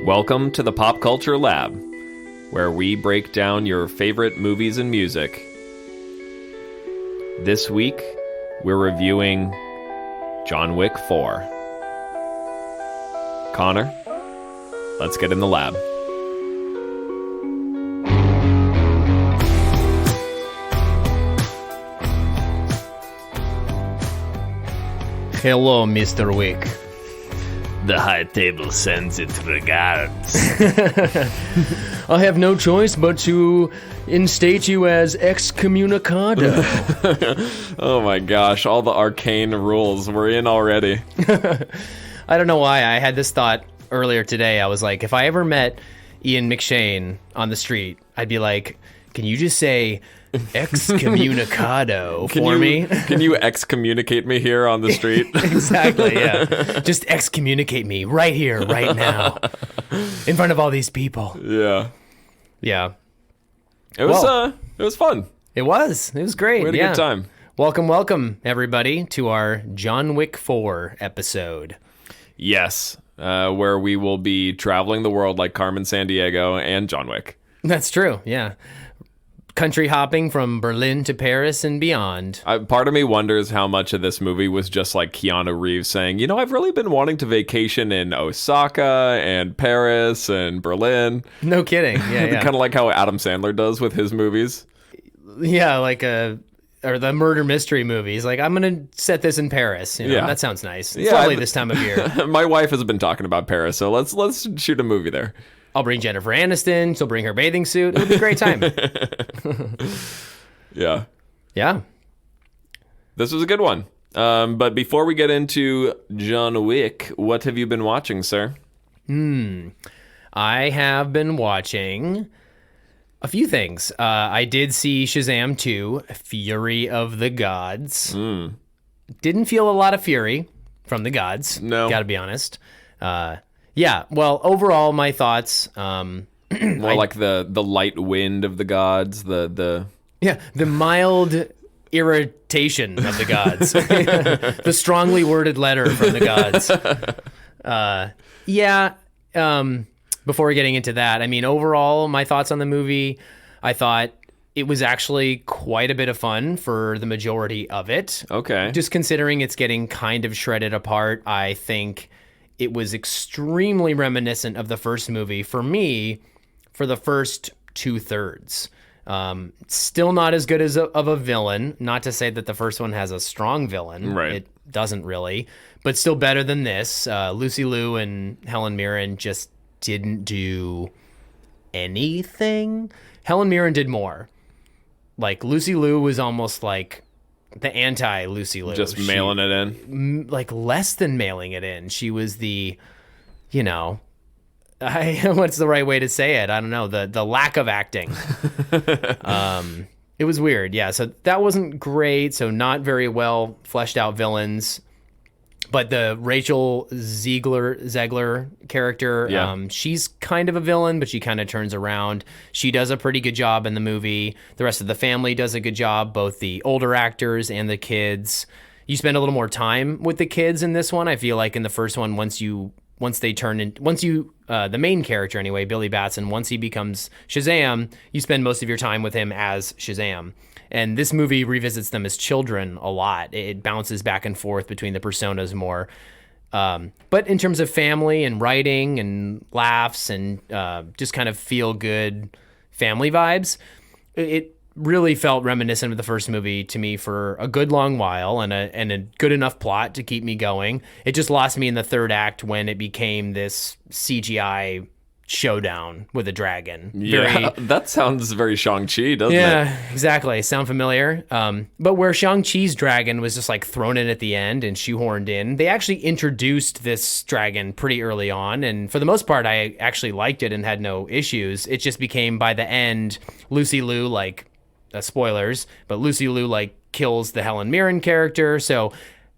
Welcome to the Pop Culture Lab, where we break down your favorite movies and music. This week, we're reviewing John Wick 4. Connor, let's get in the lab. Hello, Mr. Wick. The high table sends its regards. I have no choice but to instate you as excommunicado. Oh my gosh, all the arcane rules. We're in already. I don't know why. I had this thought earlier today. I was like, if I ever met Ian McShane on the street, I'd be like, can you just say excommunicado for me? Can you excommunicate me here on the street? Exactly, yeah. Just excommunicate me right here, right now, in front of all these people. Yeah. Yeah. It was fun. It was great. We had a good time. Welcome, everybody, to our John Wick 4 episode. Yes, where we will be traveling the world like Carmen Sandiego and John Wick. That's true, yeah. Country hopping from Berlin to Paris and beyond. Part of me wonders how much of this movie was just like Keanu Reeves saying, I've really been wanting to vacation in Osaka and Paris and Berlin. No kidding. Yeah. Kind of like how Adam Sandler does with his movies. Yeah, or the murder mystery movies. Like, I'm going to set this in Paris. Yeah. That sounds nice. It's lovely this time of year. My wife has been talking about Paris, so let's shoot a movie there. I'll bring Jennifer Aniston. She'll bring her bathing suit. It'll be a great time. Yeah. Yeah. This was a good one. But before we get into John Wick, what have you been watching, sir? I have been watching a few things. I did see Shazam 2, Fury of the Gods. Didn't feel a lot of fury from the gods. No. Gotta be honest. Yeah, well, overall, my thoughts... More like the light wind of the gods, the mild irritation of the gods. The strongly worded letter from the gods. Before getting into that, I mean, overall, my thoughts on the movie, I thought it was actually quite a bit of fun for the majority of it. Okay. Just considering it's getting kind of shredded apart, I think... it was extremely reminiscent of the first movie for me for the first 2/3. Still not as good as of a villain. Not to say that the first one has a strong villain. Right. It doesn't really. But still better than this. Lucy Liu and Helen Mirren just didn't do anything. Helen Mirren did more. Like, Lucy Liu was almost like... the anti-Lucy Liu. Just mailing it in? Like, less than mailing it in. She was the, what's the right way to say it? I don't know. The lack of acting. It was weird. Yeah, so that wasn't great. So not very well fleshed out villains. But the Rachel Zegler character, she's kind of a villain, but she kind of turns around. She does a pretty good job in the movie. The rest of the family does a good job, both the older actors and the kids. You spend a little more time with the kids in this one. I feel like in the first one, the main character anyway, Billy Batson, once he becomes Shazam, you spend most of your time with him as Shazam. And this movie revisits them as children a lot. It bounces back and forth between the personas more. But in terms of family and writing and laughs and just kind of feel-good family vibes, it really felt reminiscent of the first movie to me for a good long while and a good enough plot to keep me going. It just lost me in the third act when it became this CGI showdown with a dragon. That sounds very Shang-Chi, doesn't it? Yeah, exactly. Sound familiar? But where Shang-Chi's dragon was just like thrown in at the end and shoehorned in, they actually introduced this dragon pretty early on, and for the most part, I actually liked it and had no issues. It just became, by the end, Lucy Liu, spoilers, but Lucy Liu, kills the Helen Mirren character, so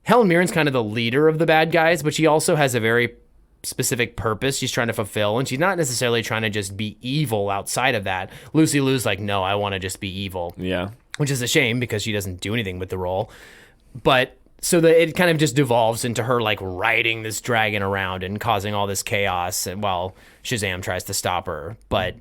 Helen Mirren's kind of the leader of the bad guys, but she also has a very specific purpose she's trying to fulfill, and she's not necessarily trying to just be evil outside of that. Lucy Liu's like, no, I want to just be evil. Yeah. Which is a shame because she doesn't do anything with the role. But so it kind of just devolves into her like riding this dragon around and causing all this chaos while Shazam tries to stop her. But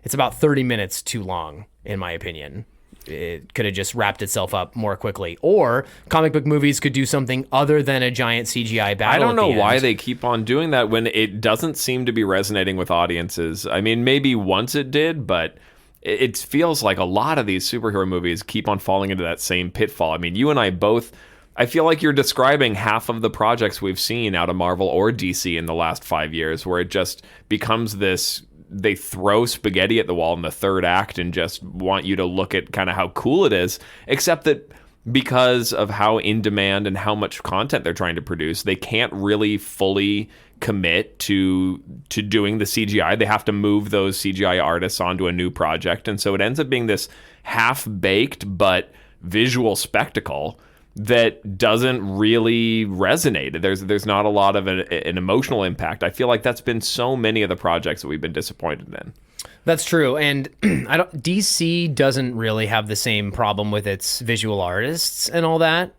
it's about 30 minutes too long, in my opinion. It could have just wrapped itself up more quickly. Or comic book movies could do something other than a giant CGI battle. I don't know why they keep on doing that when it doesn't seem to be resonating with audiences. I mean, maybe once it did, but it feels like a lot of these superhero movies keep on falling into that same pitfall. I mean, you and I both, I feel like you're describing half of the projects we've seen out of Marvel or DC in the last 5 years, where it just becomes this, they throw spaghetti at the wall in the third act and just want you to look at kind of how cool it is, except that because of how in demand and how much content they're trying to produce, they can't really fully commit to doing the CGI. They have to move those CGI artists onto a new project, and so it ends up being this half-baked but visual spectacle that doesn't really resonate. There's not a lot of an emotional impact. I feel like that's been so many of the projects that we've been disappointed in. That's true, and DC doesn't really have the same problem with its visual artists and all that.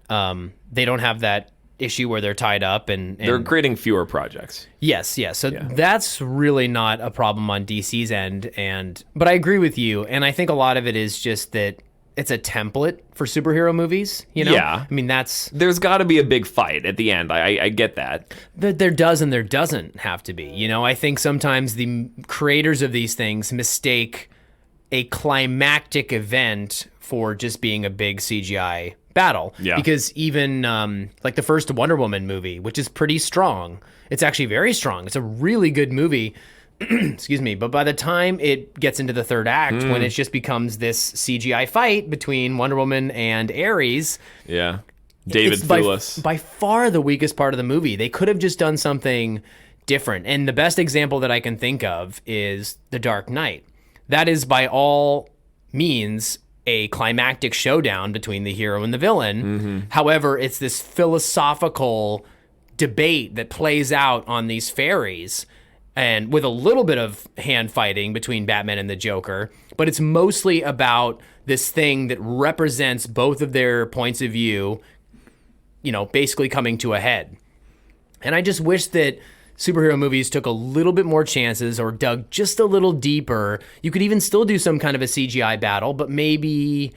They don't have that issue where they're tied up and they're creating fewer projects. Yes. So that's really not a problem on DC's end. But I agree with you, and I think a lot of it is just that it's a template for superhero movies, you know? Yeah. I mean, there's got to be a big fight at the end. I get that. There does and there doesn't have to be. You know, I think sometimes the creators of these things mistake a climactic event for just being a big CGI battle. Yeah. Because even like the first Wonder Woman movie, which is pretty strong. It's actually very strong. It's a really good movie. Excuse me. But by the time it gets into the third act, when it just becomes this CGI fight between Wonder Woman and Ares. Yeah. David Thewlis. By far the weakest part of the movie. They could have just done something different. And the best example that I can think of is The Dark Knight. That is by all means a climactic showdown between the hero and the villain. Mm-hmm. However, it's this philosophical debate that plays out on these ferries, and with a little bit of hand fighting between Batman and the Joker, but it's mostly about this thing that represents both of their points of view, you know, basically coming to a head. And I just wish that superhero movies took a little bit more chances or dug just a little deeper. You could even still do some kind of a CGI battle, but maybe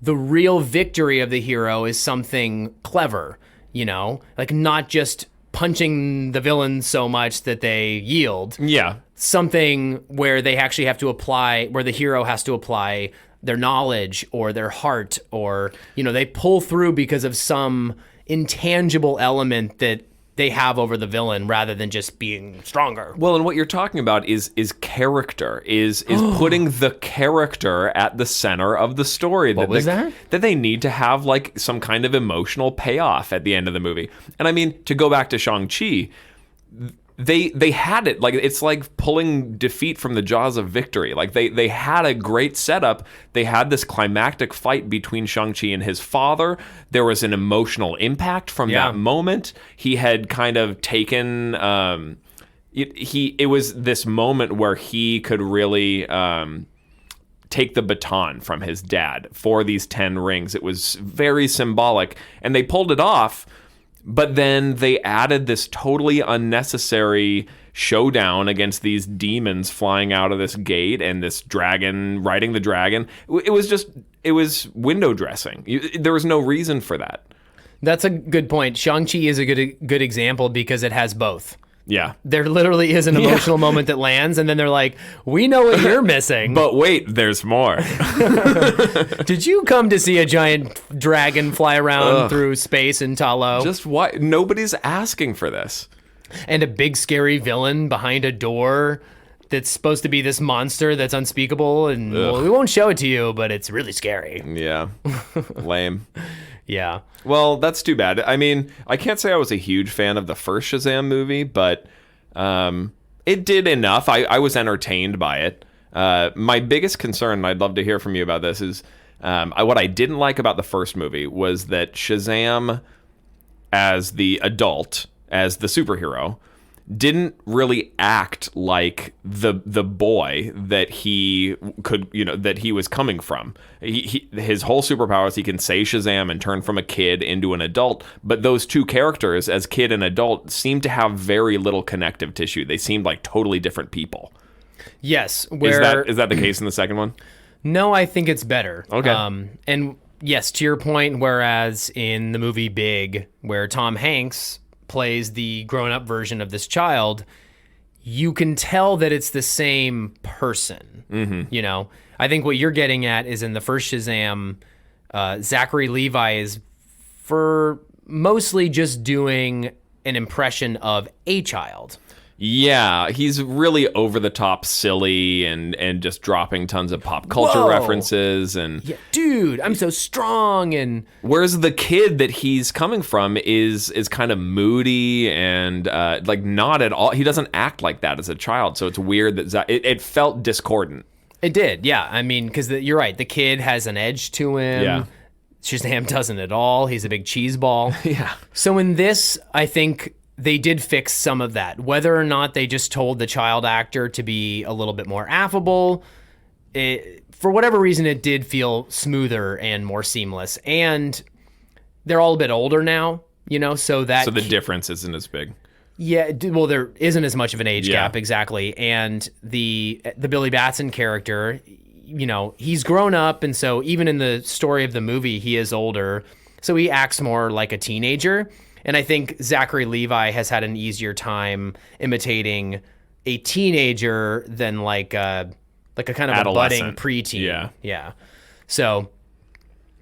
the real victory of the hero is something clever, you know, like not just punching the villain so much that they yield. Yeah. Something where they actually have to apply, where the hero has to apply their knowledge or their heart, or, you know, they pull through because of some intangible element that they have over the villain rather than just being stronger. Well, and what you're talking about is character, is putting the character at the center of the story. What was that? That they need to have like some kind of emotional payoff at the end of the movie. And I mean, to go back to Shang-Chi, they had it. Like, it's like pulling defeat from the jaws of victory. Like, they had a great setup. They had this climactic fight between Shang-Chi and his father. There was an emotional impact from that moment. He had kind of taken it was this moment where he could really take the baton from his dad for these 10 rings. It was very symbolic, and they pulled it off. But then they added this totally unnecessary showdown against these demons flying out of this gate and this dragon riding the dragon. It was window dressing. There was no reason for that. That's a good point. Shang-Chi is a good example because it has both. Yeah. There literally is an emotional moment that lands, and then they're like, we know what you're missing. But wait, there's more. Did you come to see a giant dragon fly around through space in Talo? Just why? Nobody's asking for this. And a big scary villain behind a door that's supposed to be this monster that's unspeakable, and well, we won't show it to you, but it's really scary. Yeah. Lame. Yeah. Well, that's too bad. I mean, I can't say I was a huge fan of the first Shazam movie, but it did enough. I was entertained by it. My biggest concern, and I'd love to hear from you about this, is what I didn't like about the first movie was that Shazam, as the adult, as the superhero, didn't really act like the boy that he could, that he was coming from. His whole superpower is he can say Shazam and turn from a kid into an adult, but those two characters, as kid and adult, seem to have very little connective tissue. They seemed like totally different people. Yes. Is that the case in the second one? No, I think it's better. Okay. And yes, to your point, whereas in the movie Big, where Tom Hanks plays the grown-up version of this child, you can tell that it's the same person. Mm-hmm. I think what you're getting at is in the first Shazam, Zachary Levi is for mostly just doing an impression of a child. Yeah, he's really over the top silly and just dropping tons of pop culture references and yeah, dude, I'm so strong. And whereas the kid that he's coming from is kind of moody and like not at all. He doesn't act like that as a child, so it's weird that it felt discordant. It did, yeah. I mean, because you're right, the kid has an edge to him. Yeah. Shazam doesn't at all. He's a big cheese ball. Yeah. So in this, I think they did fix some of that. Whether or not they just told the child actor to be a little bit more affable, for whatever reason, it did feel smoother and more seamless. And they're all a bit older now, so the difference isn't as big. Yeah, well, there isn't as much of an age gap, exactly. And the Billy Batson character, he's grown up, and so even in the story of the movie, he is older, so he acts more like a teenager. And I think Zachary Levi has had an easier time imitating a teenager than like a kind of a budding preteen. Yeah. Yeah. So,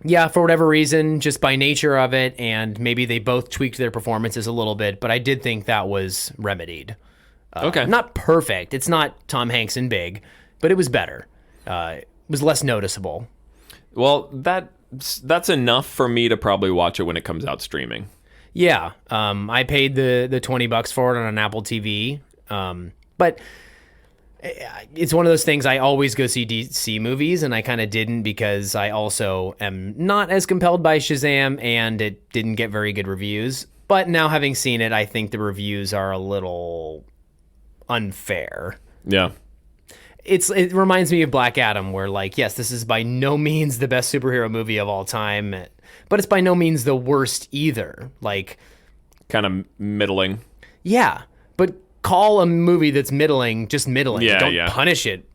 yeah, for whatever reason, just by nature of it, and maybe they both tweaked their performances a little bit, but I did think that was remedied. Okay. Not perfect. It's not Tom Hanks in Big, but it was better. It was less noticeable. Well, that's enough for me to probably watch it when it comes out streaming. Yeah, I paid the $20 for it on an Apple TV, but it's one of those things. I always go see DC movies, and I kind of didn't because I also am not as compelled by Shazam, and it didn't get very good reviews. But now having seen it, I think the reviews are a little unfair. Yeah. It reminds me of Black Adam, where yes, this is by no means the best superhero movie of all time, but it's by no means the worst either. Kind of middling. Yeah, but call a movie that's middling just middling. Yeah, Don't punish it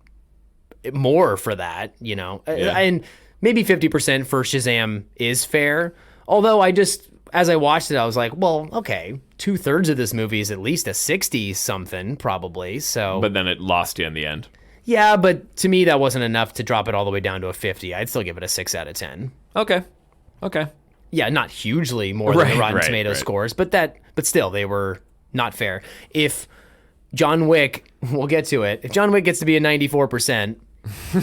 more for that, Yeah. And maybe 50% for Shazam is fair. Although as I watched it, I was like, well, okay, 2/3 of this movie is at least a 60-something probably. So, but then it lost you in the end. Yeah, but to me, that wasn't enough to drop it all the way down to a 50. I'd still give it a 6 out of 10. Okay. Yeah, not hugely more than the Rotten Tomatoes scores, but still, they were not fair. If John Wick, we'll get to it, if John Wick gets to be a 94%,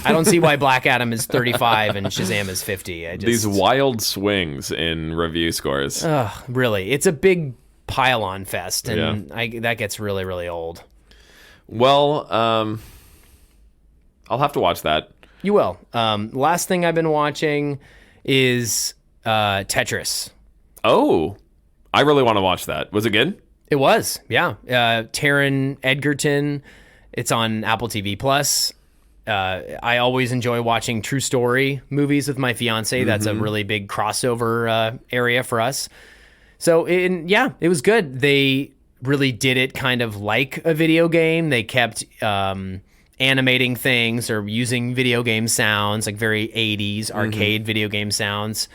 I don't see why Black Adam is 35 and Shazam is 50. These wild swings in review scores. Really, it's a big pile-on fest, and that gets really, really old. Well, I'll have to watch that. You will. Last thing I've been watching is Tetris. Oh, I really want to watch that. Was it good? It was, yeah. Taron Egerton. It's on Apple TV Plus. I always enjoy watching true story movies with my fiance. Mm-hmm. That's a really big crossover area for us. So, it was good. They really did it kind of like a video game. They kept animating things or using video game sounds, like very 80s arcade video game sounds.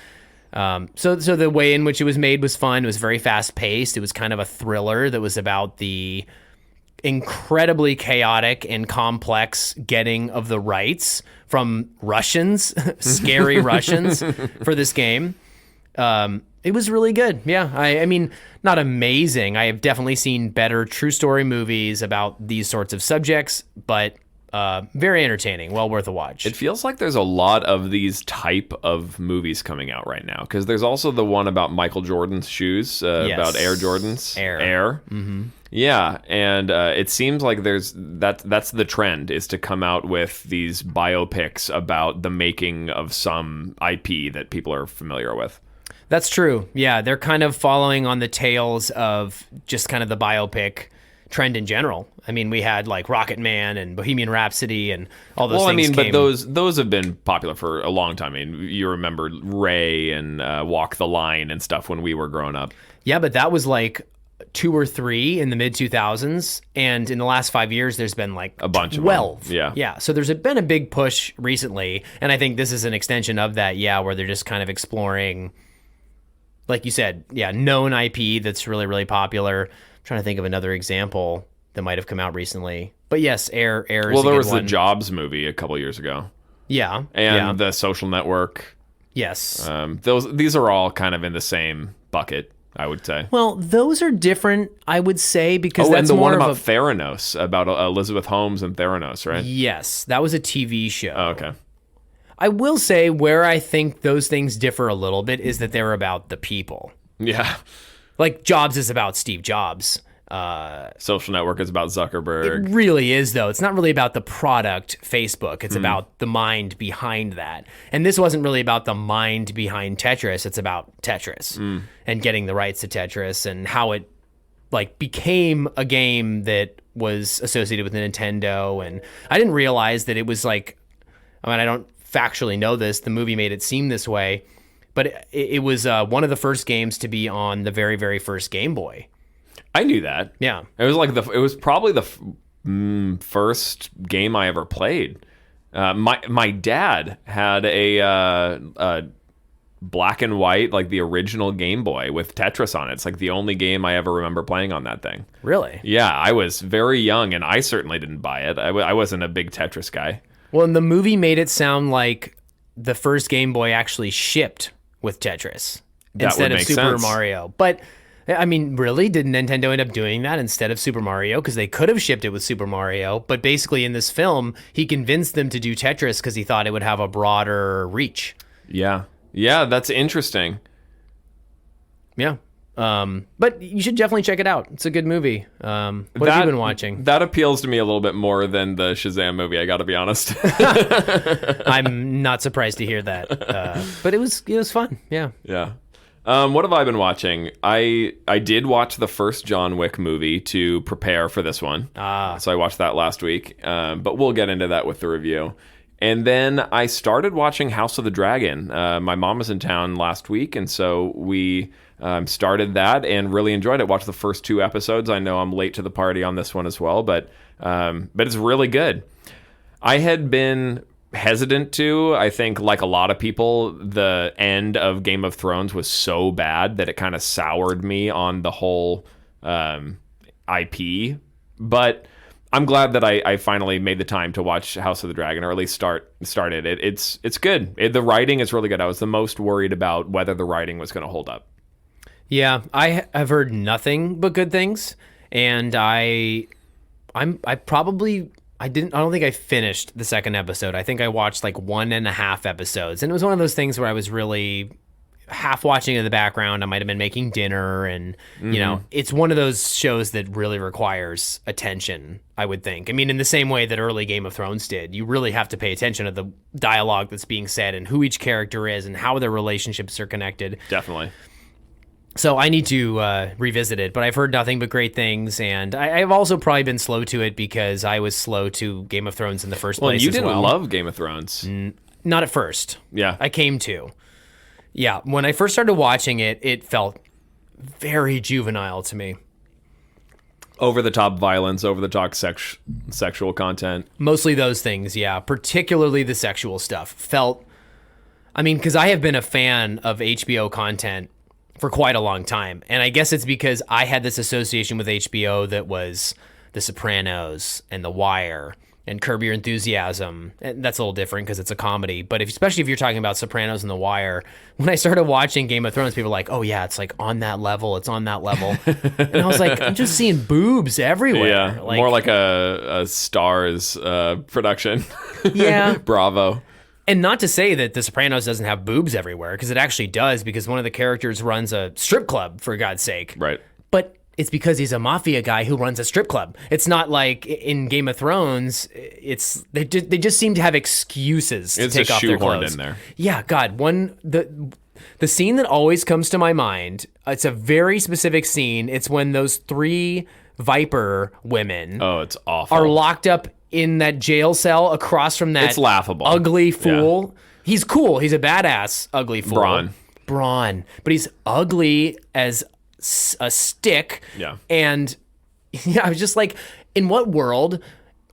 So the way in which it was made was fun. It was very fast paced. It was kind of a thriller that was about the incredibly chaotic and complex getting of the rights from Russians, scary Russians, for this game. It was really good. Yeah. I mean, not amazing. I have definitely seen better true story movies about these sorts of subjects, but very entertaining, well worth a watch. It feels like there's a lot of these type of movies coming out right now, because there's also the one about Michael Jordan's shoes, about Air Jordans. Air. Mm-hmm. Yeah, and it seems like that's the trend, is to come out with these biopics about the making of some IP that people are familiar with. That's true. Yeah, they're kind of following on the tails of just kind of the biopic trend in general. I mean, we had like Rocket Man and Bohemian Rhapsody and all those Well, I things mean, came. but those have been popular for a long time. I mean, you remember Ray and Walk the Line and stuff when we were growing up. Yeah, but that was like 2 or 3 in the mid 2000s, and in the last 5 years there's been like A bunch 12. of them. Yeah, so there's been a big push recently, and I think this is an extension of that, where they're just kind of exploring, like you said, known IP that's really, really popular. I'm trying to think of another example that might have come out recently, but yes, Air is Well, a there good was one. the Jobs movie a couple years ago, and the Social Network. yes. These are all kind of in the same bucket, I would say. Well, those are different, I would say, because Oh, that's and the more one of about a Theranos, about Elizabeth Holmes and Theranos, right? yes, that was a TV show. Oh, okay. I will say where I think those things differ a little bit is that they're about the people. Yeah. Like Jobs is about Steve Jobs. Social Network is about Zuckerberg. It really is, though. It's not really about the product, Facebook. It's about the mind behind that. And this wasn't really about the mind behind Tetris. It's about Tetris and getting the rights to Tetris and how it like became a game that was associated with Nintendo. And I didn't realize that it was like, I mean, I don't factually know this. The movie made it seem this way, but it was one of the first games to be on the very, very first Game Boy. I knew that. Yeah. It was probably the first game I ever played. My dad had a black and white, like the original Game Boy with Tetris on it. It's like the only game I ever remember playing on that thing. Really? Yeah, I was very young, and I certainly didn't buy it. I wasn't a big Tetris guy. Well, and the movie made it sound like the first Game Boy actually shipped with Tetris instead of make Super sense. Mario. But, I mean, really? Did Nintendo end up doing that instead of Super Mario? Because they could have shipped it with Super Mario. But basically, in this film, he convinced them to do Tetris because he thought it would have a broader reach. Yeah. Yeah, that's interesting. Yeah. But you should definitely check it out. It's a good movie. What have you been watching? That appeals to me a little bit more than the Shazam movie, I got to be honest. I'm not surprised to hear that. But it was fun. Yeah. Yeah. What have I been watching? I did watch the first John Wick movie to prepare for this one. So I watched that last week. But we'll get into that with the review. And then I started watching House of the Dragon. My mom was in town last week, and so we started that and really enjoyed it. Watched the first 2 episodes. I know I'm late to the party on this one as well, but it's really good. I had been hesitant to. I think, like a lot of people, the end of Game of Thrones was so bad that it kind of soured me on the whole IP. But I'm glad that I finally made the time to watch House of the Dragon, or at least started it. It's good. The writing is really good. I was the most worried about whether the writing was going to hold up. Yeah, I have heard nothing but good things, and I don't think I finished the second episode. I think I watched like 1.5 episodes, and it was one of those things where I was really half watching in the background. I might have been making dinner, and you know, it's one of those shows that really requires attention, I would think. I mean, in the same way that early Game of Thrones did, you really have to pay attention to the dialogue that's being said and who each character is and how their relationships are connected. Definitely. So I need to revisit it, but I've heard nothing but great things, and I've also probably been slow to it because I was slow to Game of Thrones in the first place. You as didn't well. love Game of Thrones. Not at first. Yeah. I came to. Yeah, when I first started watching it, it felt very juvenile to me. Over the top violence, over the top sexual content. Mostly those things, yeah. Particularly the sexual stuff. I mean, because I have been a fan of HBO content for quite a long time. And I guess it's because I had this association with HBO that was The Sopranos and The Wire and Curb Your Enthusiasm. And that's a little different because it's a comedy. But especially if you're talking about Sopranos and The Wire, when I started watching Game of Thrones, people were like, oh yeah, it's like on that level. It's on that level. And I was like, I'm just seeing boobs everywhere. Yeah, more like a Starz production. Yeah. Bravo. And not to say that The Sopranos doesn't have boobs everywhere, because it actually does, because one of the characters runs a strip club, for God's sake. Right. But it's because he's a mafia guy who runs a strip club. It's not like in Game of Thrones, they just seem to have excuses to take off their clothes. In there. Yeah, God, the scene that always comes to my mind, it's a very specific scene. It's when those 3 Viper women Oh, it's awful. are locked up in that jail cell across from that It's laughable. ugly fool. Yeah. He's cool. He's a badass ugly fool. Braun. But he's ugly as a stick. Yeah. And I was just like, in what world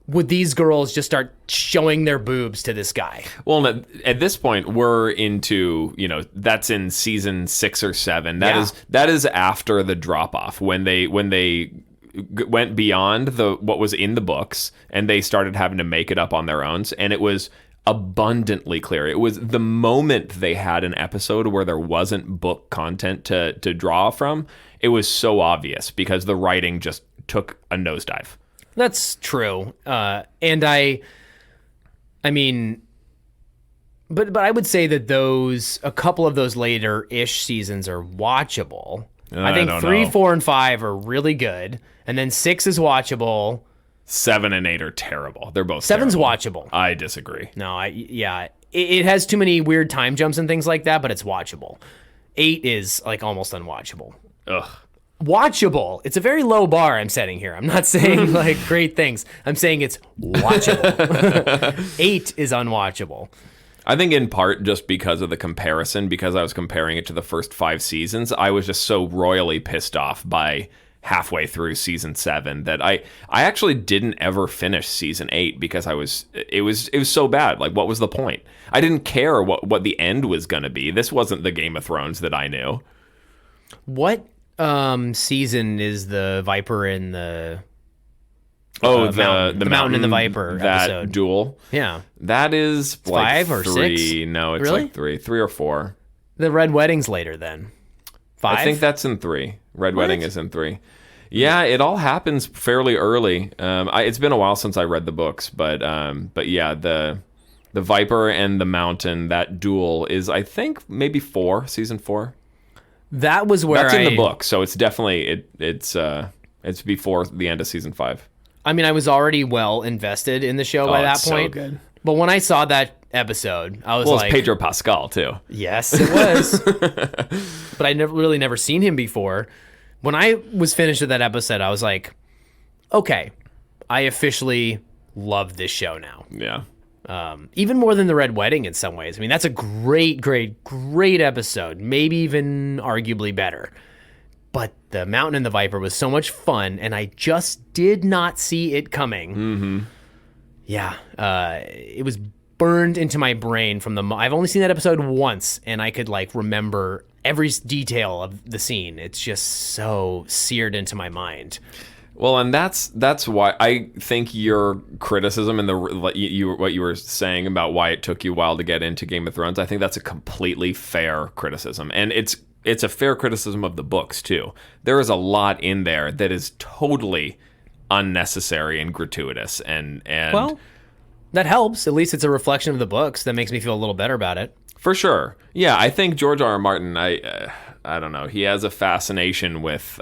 would these girls just start showing their boobs to this guy? Well, at this point, we're into, that's in season 6 or 7. That is after the drop off when they went beyond what was in the books and they started having to make it up on their own. And it was abundantly clear. It was the moment they had an episode where there wasn't book content to draw from. It was so obvious because the writing just took a nosedive. That's true. And I mean, but I would say that a couple of those later-ish seasons are watchable. I think 3, 4, and 5 are really good. And then 6 is watchable. 7 and 8 are terrible. They're both 7's terrible. watchable. I disagree. No, it has too many weird time jumps and things like that, but it's watchable. 8 is like almost unwatchable. Ugh. Watchable. It's a very low bar I'm setting here. I'm not saying like great things. I'm saying it's watchable. 8 is unwatchable. I think in part just because of the comparison, because I was comparing it to the first 5 seasons, I was just so royally pissed off by halfway through season 7 that I actually didn't ever finish season 8 because it was so bad. Like, what was the point? I didn't care what the end was going to be. This wasn't the Game of Thrones that I knew. What season is the Viper in the the Mountain and the Viper that episode? Duel? Yeah. That is like 5 or 3. 6? No, it's Really? like 3 or 4. The Red Wedding's later then. 5? I think that's in 3. Red Wedding is in 3. Yeah, it all happens fairly early. It's been a while since I read the books, but yeah, the Viper and the Mountain, that duel is, I think, maybe 4, season 4. That was where that's in the book, so it's definitely it's before the end of season 5. I mean, I was already well invested in the show by that point. So good. But when I saw that episode, I was like, it's Pedro Pascal too. Yes, it was. But I never seen him before. When I was finished with that episode, I was like, okay, I officially love this show now. Yeah. Even more than the Red Wedding in some ways. I mean, that's a great, great, great episode. Maybe even arguably better. But the Mountain and the Viper was so much fun, and I just did not see it coming. Mm-hmm. Yeah. It was burned into my brain from I've only seen that episode once, and I could like remember every detail of the scene. It's just so seared into my mind. Well, and that's why I think your criticism and what you were saying about why it took you a while to get into Game of Thrones, I think that's a completely fair criticism. And it's a fair criticism of the books too. There is a lot in there that is totally unnecessary and gratuitous and well, that helps. At least it's a reflection of the books. That makes me feel a little better about it. For sure. Yeah, I think George R. R. Martin, I don't know. He has a fascination with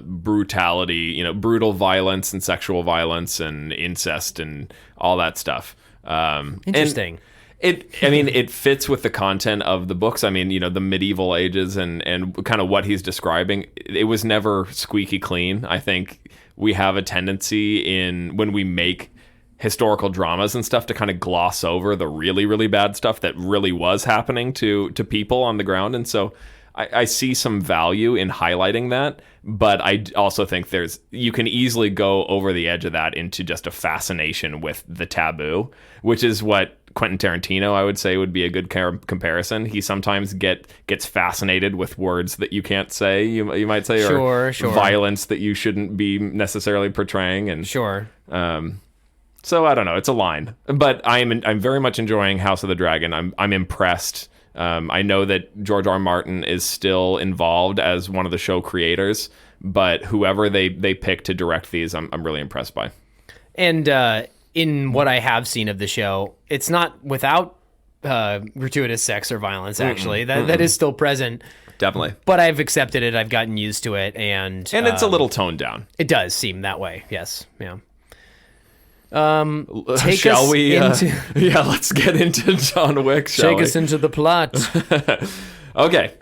brutality, brutal violence and sexual violence and incest and all that stuff. Interesting. It fits with the content of the books. I mean, the medieval ages and kind of what he's describing. It was never squeaky clean. I think we have a tendency when we make historical dramas and stuff to kind of gloss over the really, really bad stuff that really was happening to people on the ground. And so I see some value in highlighting that, but I also think you can easily go over the edge of that into just a fascination with the taboo, which is what Quentin Tarantino, I would say, would be a good comparison. He sometimes gets fascinated with words that you can't say, you might say, or violence that you shouldn't be necessarily portraying. And sure. So I don't know. It's a line, but I'm very much enjoying House of the Dragon. I'm impressed. I know that George R. R. Martin is still involved as one of the show creators, but whoever they pick to direct these, I'm really impressed by. And in what I have seen of the show, it's not without gratuitous sex or violence. Actually, that is still present. Definitely. But I've accepted it. I've gotten used to it, and it's a little toned down. It does seem that way. Yes. Yeah. Shall we? Yeah, let's get into John Wick. Take us into the plot. Okay.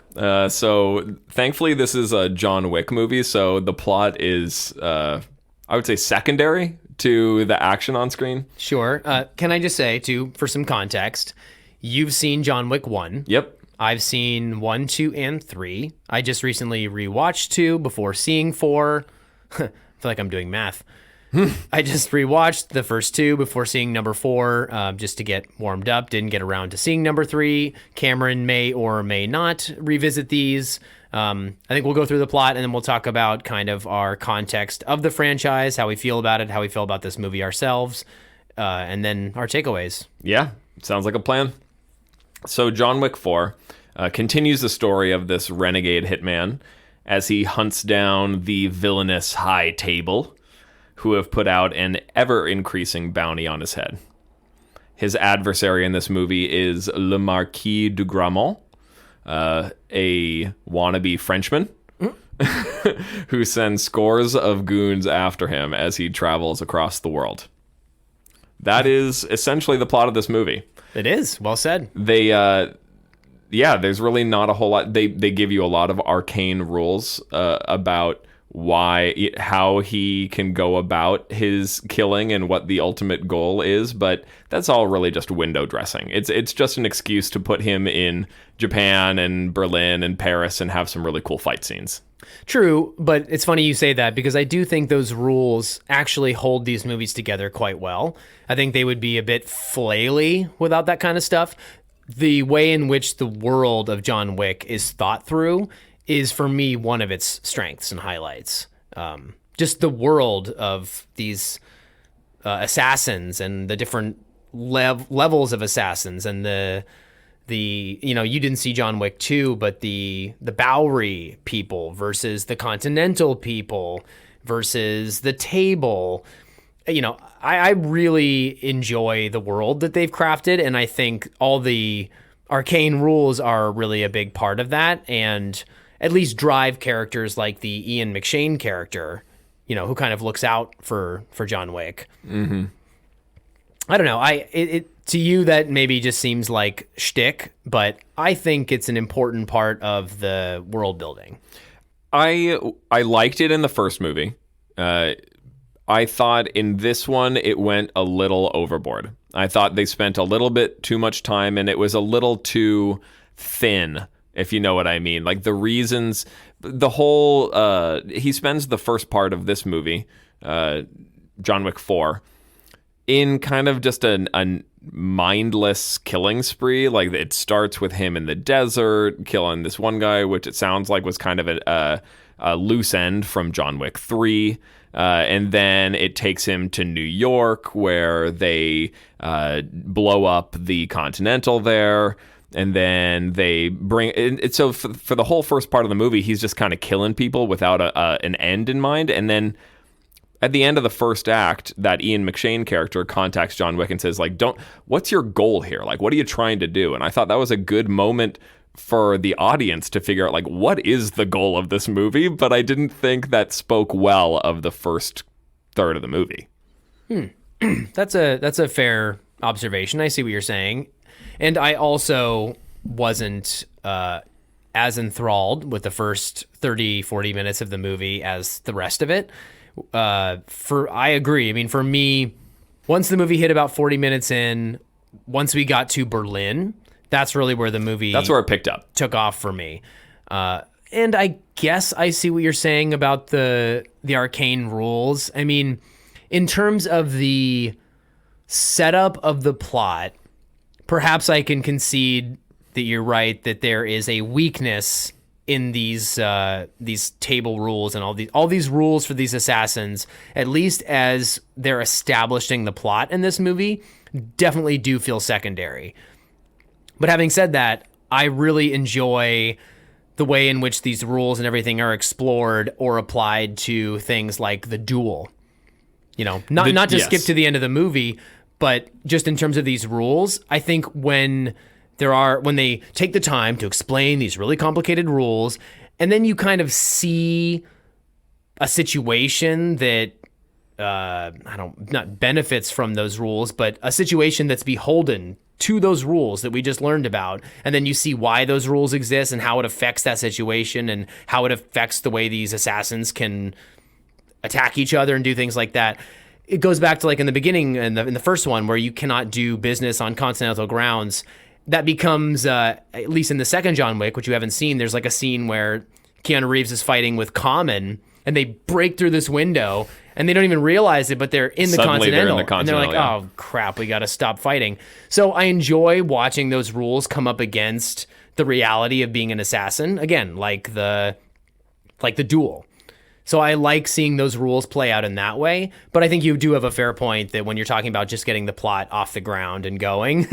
So thankfully, this is a John Wick movie, so the plot is I would say, secondary to the action on screen. Sure. Can I just say, too, for some context, you've seen John Wick 1. Yep. I've seen 1, 2, and 3. I just recently rewatched 2 before seeing 4. I feel like I'm doing math. I just rewatched the first 2 before seeing number 4, just to get warmed up. Didn't get around to seeing number 3. Cameron may or may not revisit these. I think we'll go through the plot, and then we'll talk about kind of our context of the franchise, how we feel about it, how we feel about this movie ourselves, and then our takeaways. Yeah, sounds like a plan. So John Wick 4 continues the story of this renegade hitman as he hunts down the villainous High Table, who have put out an ever-increasing bounty on his head. His adversary in this movie is Le Marquis de Gramont, a wannabe Frenchman who sends scores of goons after him as he travels across the world. That is essentially the plot of this movie. It is. Well said. There's really not a whole lot. They give you a lot of arcane rules about how he can go about his killing and what the ultimate goal is, but that's all really just window dressing. It's just an excuse to put him in Japan and Berlin and Paris and have some really cool fight scenes. True, but it's funny you say that because I do think those rules actually hold these movies together quite well. I think they would be a bit flaily without that kind of stuff. The way in which the world of John Wick is thought through is, for me, one of its strengths and highlights. Just the world of these assassins and the different levels of assassins, and the you didn't see John Wick 2, but the Bowery people versus the Continental people versus the Table. I really enjoy the world that they've crafted, and I think all the arcane rules are really a big part of that, and at least drive characters like the Ian McShane character, who kind of looks out for John Wick. Mm-hmm. I don't know. To you, that maybe just seems like shtick, but I think it's an important part of the world building. I liked it in the first movie. I thought in this one it went a little overboard. I thought they spent a little bit too much time, and it was a little too thin, if you know what I mean. Like the reasons, the whole, he spends the first part of this movie, John Wick 4, in kind of just a mindless killing spree. Like it starts with him in the desert killing this one guy, which it sounds like was kind of a loose end from John Wick 3. And then it takes him to New York, where they blow up the Continental there. And then they bring it. So for the whole first part of the movie, he's just kind of killing people without an end in mind. And then at the end of the first act, that Ian McShane character contacts John Wick and says, like, what's your goal here? Like, what are you trying to do? And I thought that was a good moment for the audience to figure out, like, what is the goal of this movie? But I didn't think that spoke well of the first third of the movie. That's a fair observation. I see what you're saying. And I also wasn't as enthralled with the first 30, 40 minutes of the movie as the rest of it. I agree. I mean, for me, once the movie hit about 40 minutes in, once we got to Berlin, that's really where the movie... That's where it picked up. ...took off for me. And I guess I see what you're saying about the arcane rules. I mean, in terms of the setup of the plot, perhaps I can concede that you're right, that there is a weakness in these table rules and all these rules for these assassins, at least as they're establishing the plot in this movie, definitely do feel secondary. But having said that, I really enjoy the way in which these rules and everything are explored or applied to things like the duel. Not to skip to the end of the movie, but just in terms of these rules, I think when they take the time to explain these really complicated rules, and then you kind of see a situation that not benefits from those rules, but a situation that's beholden to those rules that we just learned about, and then you see why those rules exist and how it affects that situation and how it affects the way these assassins can attack each other and do things like that. It goes back to like in the beginning in the first one where you cannot do business on continental grounds. That becomes, at least in the second John Wick, which you haven't seen, there's like a scene where Keanu Reeves is fighting with Common and they break through this window and they don't even realize it, but they're in the Continental. And they're like, oh crap, we got to stop fighting. So I enjoy watching those rules come up against the reality of being an assassin. Again, like the duel. So I like seeing those rules play out in that way. But I think you do have a fair point that when you're talking about just getting the plot off the ground and going,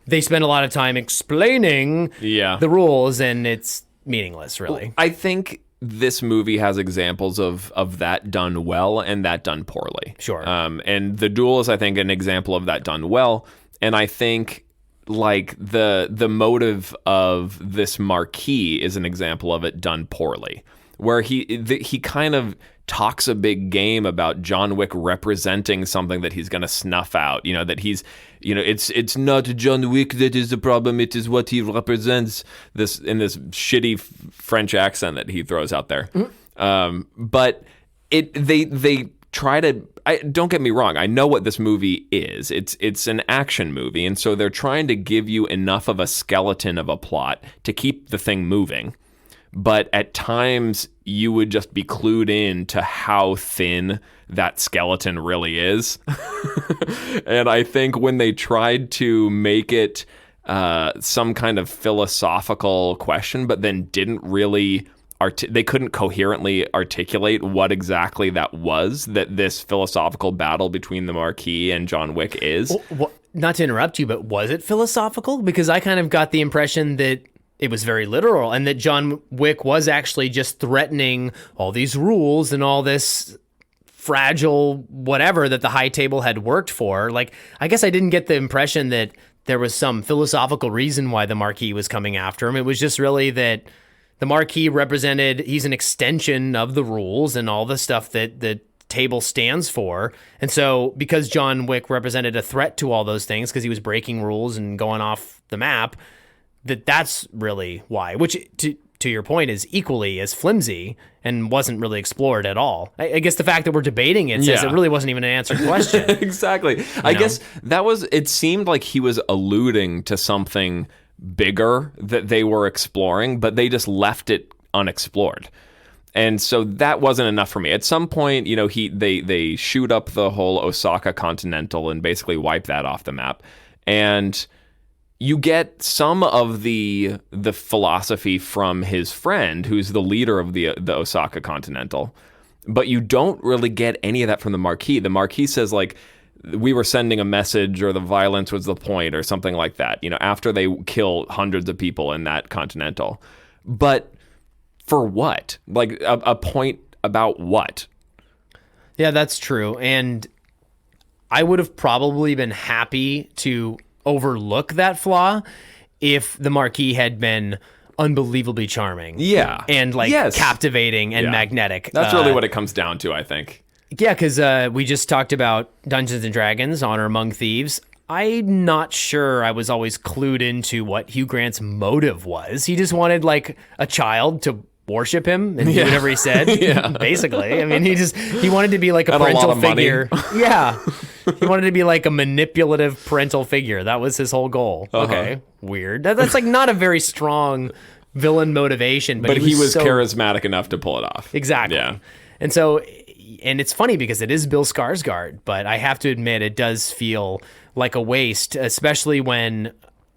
they spend a lot of time explaining the rules, and it's meaningless, really. Well, I think this movie has examples of that done well and that done poorly. Sure. And The Duel is, I think, an example of that done well. And I think like the motive of this Marquis is an example of it done poorly, where he kind of talks a big game about John Wick representing something that he's going to snuff out. You know, that he's, you know, it's not John Wick that is the problem. It is what he represents, this in this shitty French accent that he throws out there. Mm-hmm. But they try to. Don't get me wrong. I know what this movie is. It's an action movie, and so they're trying to give you enough of a skeleton of a plot to keep the thing moving. But at times, you would just be clued in to how thin that skeleton really is. And I think when they tried to make it some kind of philosophical question, but then didn't really... they couldn't coherently articulate what exactly that was, that this philosophical battle between the Marquis and John Wick is. Well, not to interrupt you, but was it philosophical? Because I kind of got the impression that it was very literal, and that John Wick was actually just threatening all these rules and all this fragile whatever that the high table had worked for. Like, I guess I didn't get the impression that there was some philosophical reason why the Marquis was coming after him. It was just really that the Marquis he's an extension of the rules and all the stuff that the table stands for. And so because John Wick represented a threat to all those things, because he was breaking rules and going off the map, that's really why, which to your point is equally as flimsy and wasn't really explored at all. I guess the fact that we're debating it says it really wasn't even an answered question. Exactly. I guess it seemed like he was alluding to something bigger that they were exploring, but they just left it unexplored. And so that wasn't enough for me. At some point, you know, they shoot up the whole Osaka Continental and basically wipe that off the map. And you get some of the philosophy from his friend, who's the leader of the Osaka Continental, but you don't really get any of that from the Marquis. The Marquis says, like, we were sending a message, or the violence was the point, or something like that, you know, after they kill hundreds of people in that Continental. But for what? Like, a point about what? Yeah, that's true. And I would have probably been happy to overlook that flaw if the Marquis had been unbelievably charming. Yeah. And captivating and magnetic. That's really what it comes down to, I think. Yeah, because we just talked about Dungeons & Dragons, Honor Among Thieves. I'm not sure I was always clued into what Hugh Grant's motive was. He just wanted, like, a child to worship him and do whatever he said, basically. I mean, he wanted to be like a parental figure. Yeah. He wanted to be like a manipulative parental figure. That was his whole goal. Okay, weird. That's like not a very strong villain motivation. But he was charismatic enough to pull it off. Exactly. Yeah. And so, and it's funny because it is Bill Skarsgård, but I have to admit it does feel like a waste, especially when...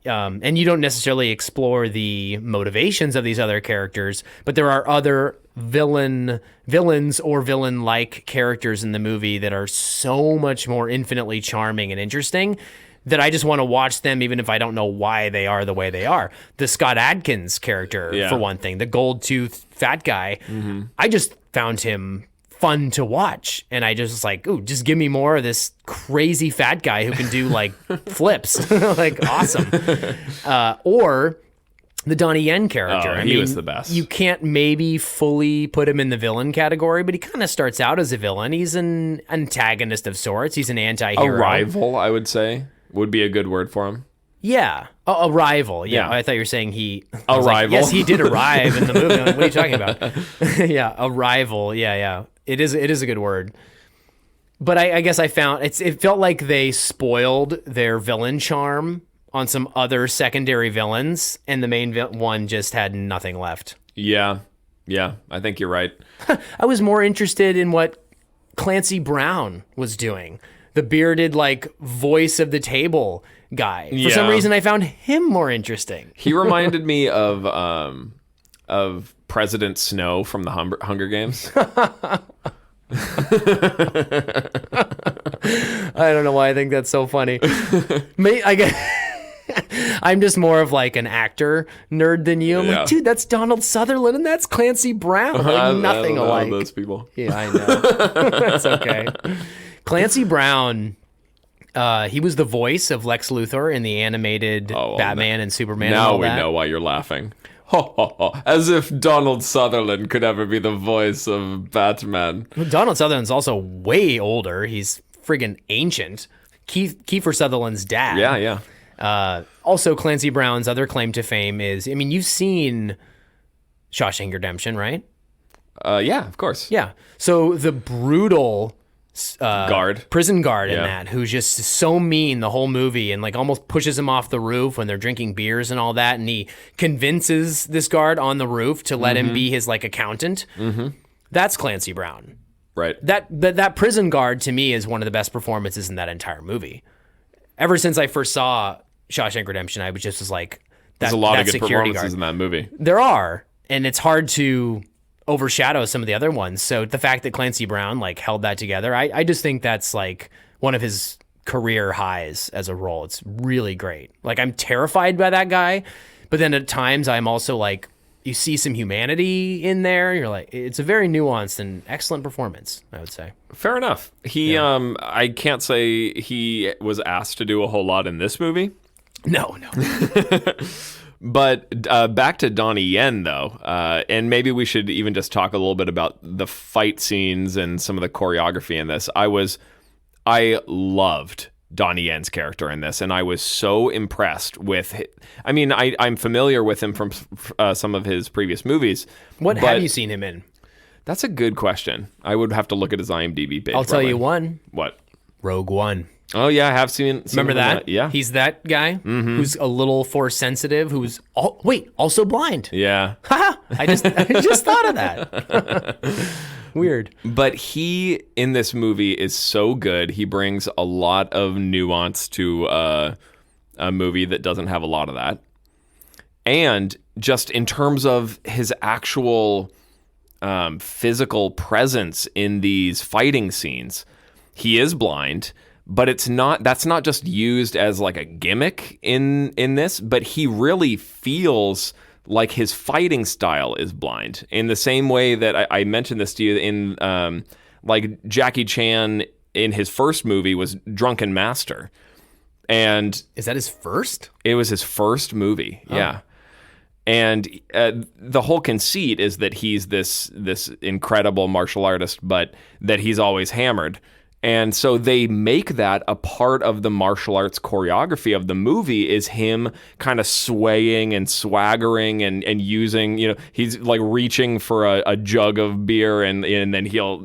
and you don't necessarily explore the motivations of these other characters, but there are other villains or villain-like characters in the movie that are so much more infinitely charming and interesting that I just want to watch them even if I don't know why they are the way they are. The Scott Adkins character, for one thing, the gold-toothed fat guy, I just found him fun to watch, and I just was like, ooh, just give me more of this crazy fat guy who can do like flips. Like, awesome. Or the Donnie Yen character. He was the best. You can't maybe fully put him in the villain category, but he kind of starts out as a villain. He's an antagonist of sorts. He's an anti-hero. A rival, I would say, would be a good word for him. Yeah, a rival. Yeah, I thought you were saying rival. Like, yes, he did arrive in the movie. Like, what are you talking about? Yeah, a rival. Yeah. It is a good word. But I guess I found it felt like they spoiled their villain charm on some other secondary villains, and the main one just had nothing left. Yeah, I think you're right. I was more interested in what Clancy Brown was doing, the bearded like voice of the table guy. For some reason, I found him more interesting. He reminded me of President Snow from the Hunger Games. I don't know why I think that's so funny. I guess I'm just more of like an actor nerd than you. I'm like, dude, that's Donald Sutherland and that's Clancy Brown. Like nothing alike. Those people. Yeah, I know. That's okay. Clancy Brown, he was the voice of Lex Luthor in the animated Batman and Superman. Now and we know why you're laughing. As if Donald Sutherland could ever be the voice of Batman. Donald Sutherland's also way older. He's friggin' ancient. Kiefer Sutherland's dad. Yeah. Also, Clancy Brown's other claim to fame is, I mean, you've seen Shawshank Redemption, right? Yeah, of course. Yeah. So the brutal prison guard in Yeah. that, who's just so mean the whole movie and like almost pushes him off the roof when they're drinking beers and all that, and he convinces this guard on the roof to let him be his like accountant. That's Clancy Brown. Right. That prison guard to me is one of the best performances in that entire movie. Ever since I first saw Shawshank Redemption, I was just like, there's a lot of good security performances in that movie. There are, and it's hard to overshadow some of the other ones. So the fact that Clancy Brown like held that together, I just think that's like one of his career highs as a role. It's really great. Like I'm terrified by that guy, but then at times I'm also like, you see some humanity in there. You're like, it's a very nuanced and excellent performance, I would say. Fair enough. He, I can't say he was asked to do a whole lot in this movie. No. But back to Donnie Yen, though, and maybe we should even just talk a little bit about the fight scenes and some of the choreography in this. I loved Donnie Yen's character in this, and I was so impressed with I mean, I'm familiar with him from some of his previous movies. What have you seen him in? That's a good question. I would have to look at his IMDb page. I'll tell you one. What? Rogue One. Oh, yeah, I have seen Remember him that? Yeah. He's that guy who's a little force sensitive, who's also blind. Yeah. I just thought of that. Weird. But he, in this movie, is so good. He brings a lot of nuance to a movie that doesn't have a lot of that. And just in terms of his actual physical presence in these fighting scenes, he is blind. But that's not just used as like a gimmick in this, but he really feels like his fighting style is blind in the same way that I mentioned this to you in like Jackie Chan in his first movie was Drunken Master. And is that his first? It was his first movie. Oh. Yeah. And the whole conceit is that he's this incredible martial artist, but that he's always hammered. And so they make that a part of the martial arts choreography of the movie is him kind of swaying and swaggering and using, he's like reaching for a jug of beer and then he'll,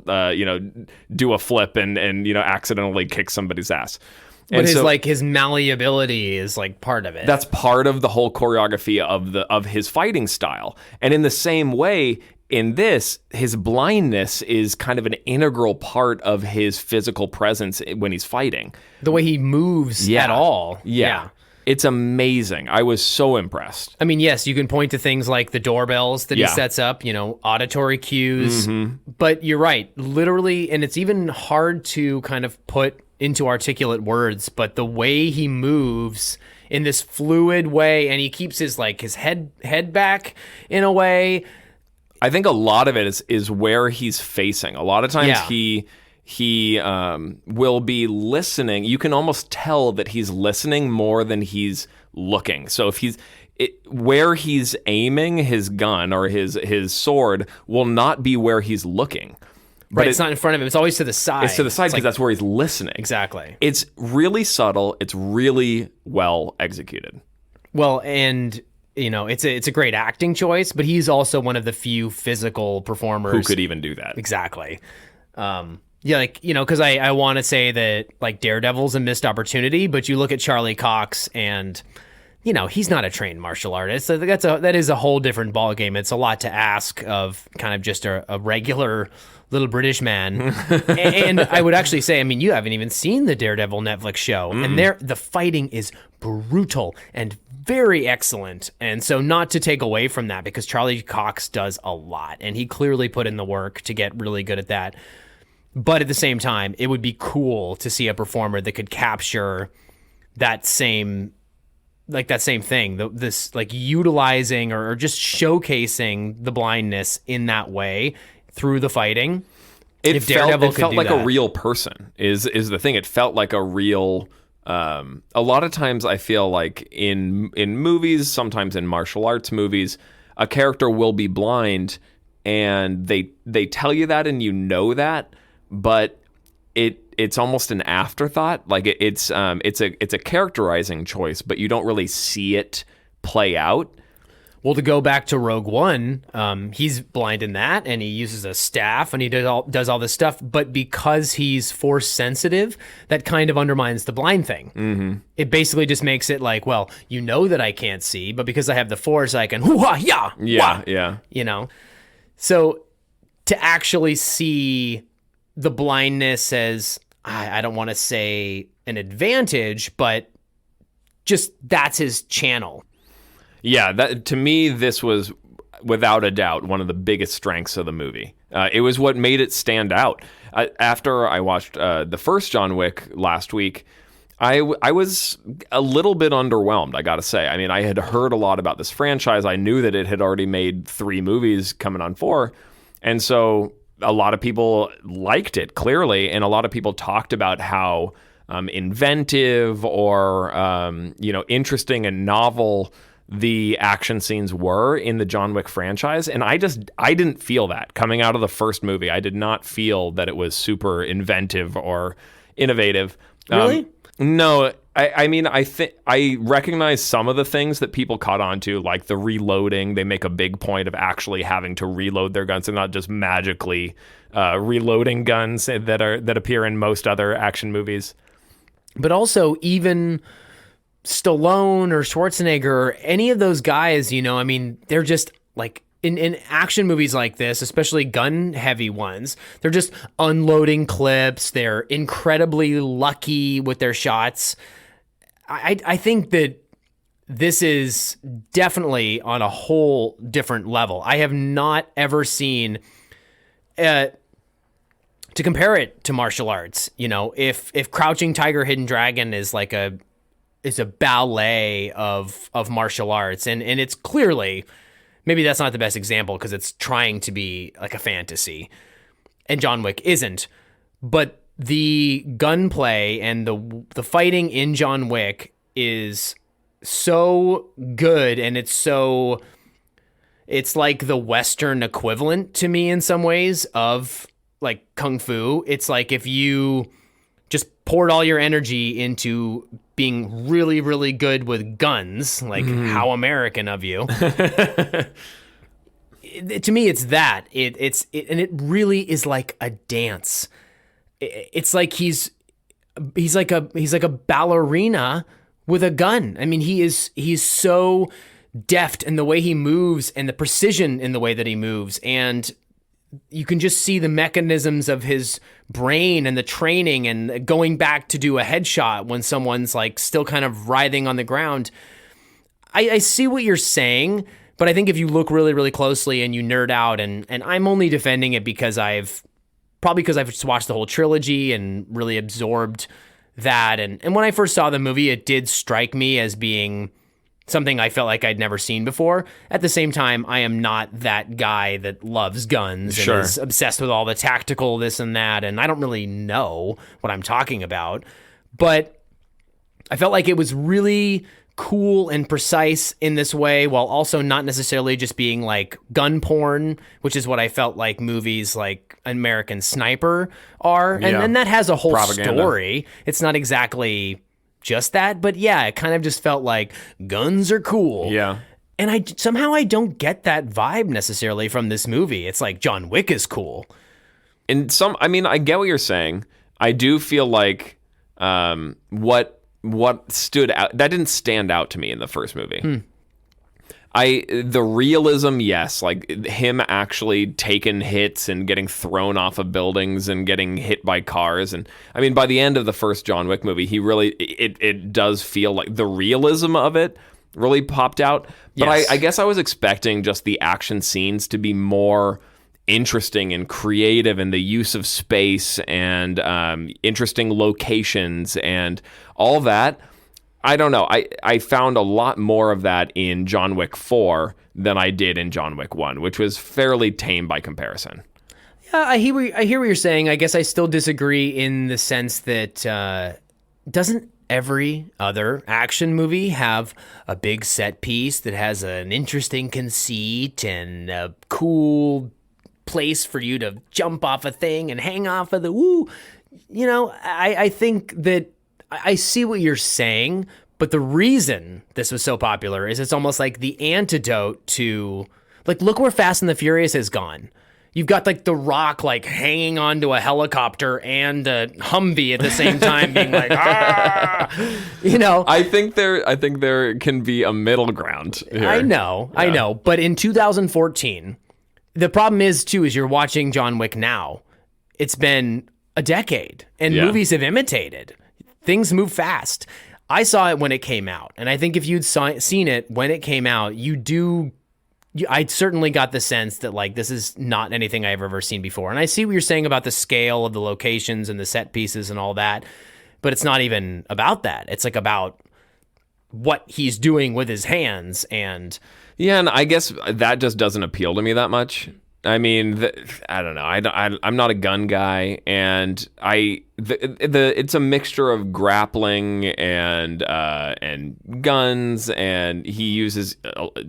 do a flip and accidentally kick somebody's ass. But his malleability is like part of it. That's part of the whole choreography of his fighting style. And in the same way, in this, his blindness is kind of an integral part of his physical presence when he's fighting. The way he moves at all. Yeah. It's amazing. I was so impressed. I mean, yes, you can point to things like the doorbells that he sets up, auditory cues. Mm-hmm. But you're right. Literally, and it's even hard to kind of put into articulate words, but the way he moves in this fluid way, and he keeps his head back in a way. I think a lot of it is where he's facing. A lot of times he will be listening. You can almost tell that he's listening more than he's looking. So if where he's aiming his gun or his sword will not be where he's looking. But it's not in front of him. It's always to the side. It's to the side because that's where he's listening. Exactly. It's really subtle. It's really well executed. Well, and it's a great acting choice, but he's also one of the few physical performers who could even do that. Exactly. Yeah, like, because I want to say that, like, Daredevil's a missed opportunity, but you look at Charlie Cox and, he's not a trained martial artist. So that is a whole different ballgame. It's a lot to ask of kind of just a regular little British man. And I would actually say, I mean, you haven't even seen the Daredevil Netflix show, and the fighting is brutal and very excellent. And so, not to take away from that, because Charlie Cox does a lot, and he clearly put in the work to get really good at that. But at the same time, it would be cool to see a performer that could capture that same thing, this like utilizing or just showcasing the blindness in that way through the fighting. It felt like a real person is the thing. It felt like a real. A lot of times I feel like in movies, sometimes in martial arts movies, a character will be blind and they tell you that and that, but it's almost an afterthought. Like it's a characterizing choice, but you don't really see it play out. Well, to go back to Rogue One, he's blind in that, and he uses a staff, and he does all this stuff. But because he's force sensitive, that kind of undermines the blind thing. Mm-hmm. It basically just makes it like, well, that I can't see, but because I have the force, I can hoo-ha, yeah, wah, yeah. So to actually see the blindness as, I don't want to say an advantage, but just that's his channel. Yeah, to me, this was without a doubt one of the biggest strengths of the movie. It was what made it stand out. After I watched the first John Wick last week, I was a little bit underwhelmed, I gotta say. I mean, I had heard a lot about this franchise. I knew that it had already made 3 movies, coming on 4. And so a lot of people liked it, clearly, and a lot of people talked about how inventive or interesting and novel the action scenes were in the John Wick franchise. And I didn't feel that coming out of the first movie. I did not feel that it was super inventive or innovative. Really? No, I mean, I think I recognize some of the things that people caught on to, like the reloading. They make a big point of actually having to reload their guns and not just magically reloading guns that appear in most other action movies. But also, even Stallone or Schwarzenegger or any of those guys, I mean, they're just like in action movies like this, especially gun heavy ones, they're just unloading clips. They're incredibly lucky with their shots. I think that this is definitely on a whole different level. I have not ever seen to compare it to martial arts. If Crouching Tiger, Hidden Dragon is like a ballet of martial arts, and it's clearly, maybe that's not the best example because it's trying to be like a fantasy, and John Wick isn't. But the gunplay and the fighting in John Wick is so good, and it's like the Western equivalent to me in some ways of like kung fu. It's like if you just poured all your energy into being really, really good with guns, like how American of you. To me, it's that. And it really is like a dance. It's like he's like a ballerina with a gun. I mean, he's so deft in the way he moves and the precision in the way that he moves, and you can just see the mechanisms of his brain and the training and going back to do a headshot when someone's like still kind of writhing on the ground. I see what you're saying, but I think if you look really, really closely and you nerd out, and I'm only defending it because I've just watched the whole trilogy and really absorbed that. And when I first saw the movie, it did strike me as being something I felt like I'd never seen before. At the same time, I am not that guy that loves guns and is obsessed with all the tactical this and that, and I don't really know what I'm talking about. But I felt like it was really cool and precise in this way, while also not necessarily just being like gun porn, which is what I felt like movies like American Sniper are. And that has a whole story. It's not exactly just that, but yeah, it kind of just felt like guns are cool. Yeah. And I somehow don't get that vibe necessarily from this movie. It's like John Wick is cool. I mean, I get what you're saying. I do feel like what stood out, that didn't stand out to me in the first movie. The realism, yes, like him actually taking hits and getting thrown off of buildings and getting hit by cars. And I mean, by the end of the first John Wick movie, he really, it does feel like the realism of it really popped out. But Yes. I guess I was expecting just the action scenes to be more interesting and creative in the use of space and interesting locations and all that. I don't know. I found a lot more of that in John Wick 4 than I did in John Wick 1, which was fairly tame by comparison. Yeah, I hear what you're saying. I guess I still disagree in the sense that doesn't every other action movie have a big set piece that has an interesting conceit and a cool place for you to jump off a thing and hang off of the woo? You know, I think that I see what you're saying, but the reason this was so popular is it's almost like the antidote to, like, look where Fast and the Furious has gone. You've got like The Rock like hanging onto a helicopter and a Humvee at the same time, being like, ah, you know. I think there can be a middle ground here. I know. But in 2014, the problem is too is you're watching John Wick now. It's been a decade, and movies have imitated. Things move fast. I saw it when it came out, and I think if you'd seen it when it came out, I certainly got the sense that like this is not anything I've ever seen before. And I see what you're saying about the scale of the locations and the set pieces and all that, but it's not even about that. It's like about what he's doing with his hands. And yeah, and I guess that just doesn't appeal to me that much. I mean, I don't know. I'm not a gun guy, and it's a mixture of grappling and guns, and he uses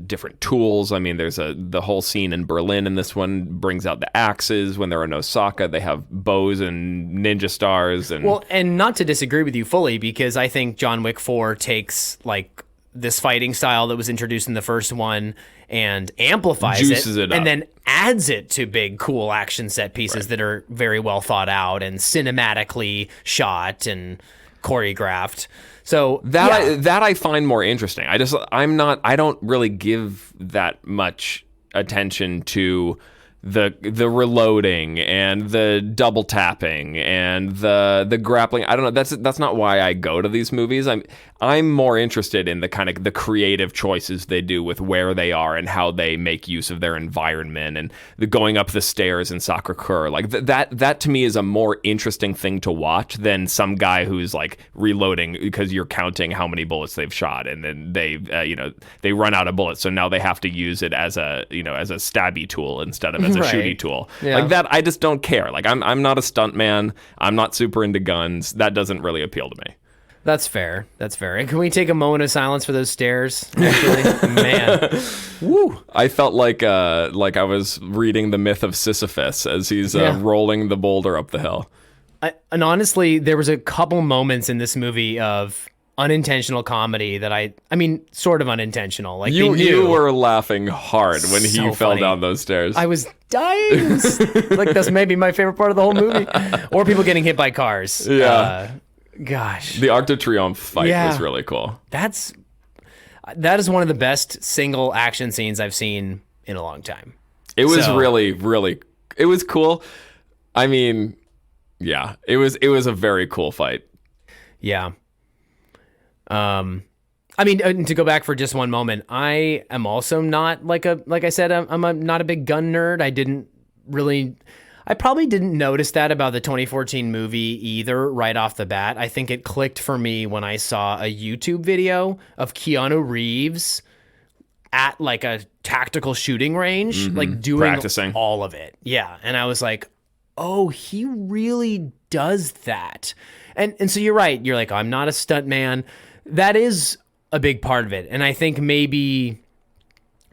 different tools. I mean, there's the whole scene in Berlin in this one brings out the axes when they're in Osaka. They have bows and ninja stars, and well, and not to disagree with you fully, because I think John Wick 4 takes like this fighting style that was introduced in the first one and amplifies juices it up, and then adds it to big, cool action set pieces that are very well thought out and cinematically shot and choreographed. So that I find more interesting. I don't really give that much attention to the reloading and the double tapping and the grappling. I don't know. That's not why I go to these movies. I'm more interested in the kind of the creative choices they do with where they are and how they make use of their environment and the going up the stairs in Sacre-Cœur. Like that to me is a more interesting thing to watch than some guy who's like reloading because you're counting how many bullets they've shot and then they run out of bullets, so now they have to use it as a stabby tool instead of as a shooty tool. Yeah. Like that, I just don't care. Like I'm not a stunt man. I'm not super into guns. That doesn't really appeal to me. That's fair. And can we take a moment of silence for those stairs? Actually, man, woo! I felt like I was reading the myth of Sisyphus as he's rolling the boulder up the hill. And honestly, there was a couple moments in this movie of unintentional comedy that I mean, sort of unintentional. Like you were laughing hard when he fell funny. down those stairs. I was dying. Like that's maybe my favorite part of the whole movie, or people getting hit by cars. Yeah. Gosh, the Arc de Triomphe fight was really cool. That is one of the best single action scenes I've seen in a long time. It was really, really, it was cool. I mean, yeah, it was a very cool fight. Yeah. I mean, to go back for just one moment, I am also not like I said, I'm not a big gun nerd. I probably didn't notice that about the 2014 movie either right off the bat. I think it clicked for me when I saw a YouTube video of Keanu Reeves at like a tactical shooting range, like doing practicing all of it. Yeah. And I was like, oh, he really does that. And so you're right. You're like, I'm not a stunt man. That is a big part of it. And I think maybe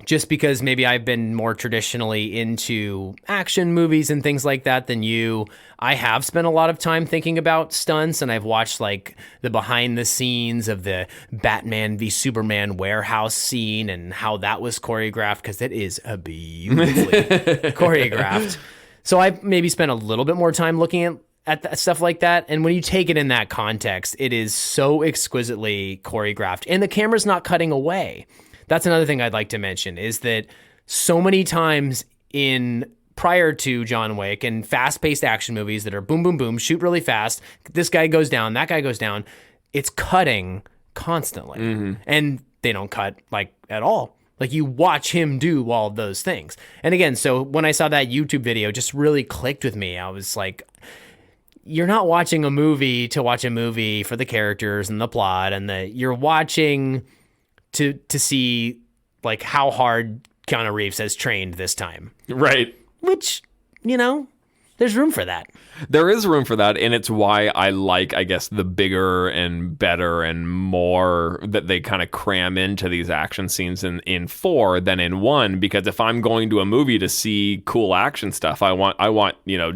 just because maybe I've been more traditionally into action movies and things like that than you, I have spent a lot of time thinking about stunts, and I've watched like the behind the scenes of the Batman v Superman warehouse scene and how that was choreographed, because it is a beautifully choreographed. So I maybe spent a little bit more time looking at stuff like that. And when you take it in that context, it is so exquisitely choreographed, and the camera's not cutting away. That's another thing I'd like to mention, is that so many times prior to John Wick and fast-paced action movies that are boom, boom, boom, shoot really fast, this guy goes down, that guy goes down, it's cutting constantly. And they don't cut like at all. Like, you watch him do all of those things. And again, so when I saw that YouTube video, it just really clicked with me. I was like, you're not watching a movie to watch a movie for the characters and the plot, and you're watching to see like how hard Keanu Reeves has trained this time. Right. Which, there's room for that. There is room for that, and it's why I like, I guess, the bigger and better and more that they kind of cram into these action scenes in 4 than in 1, because if I'm going to a movie to see cool action stuff, I want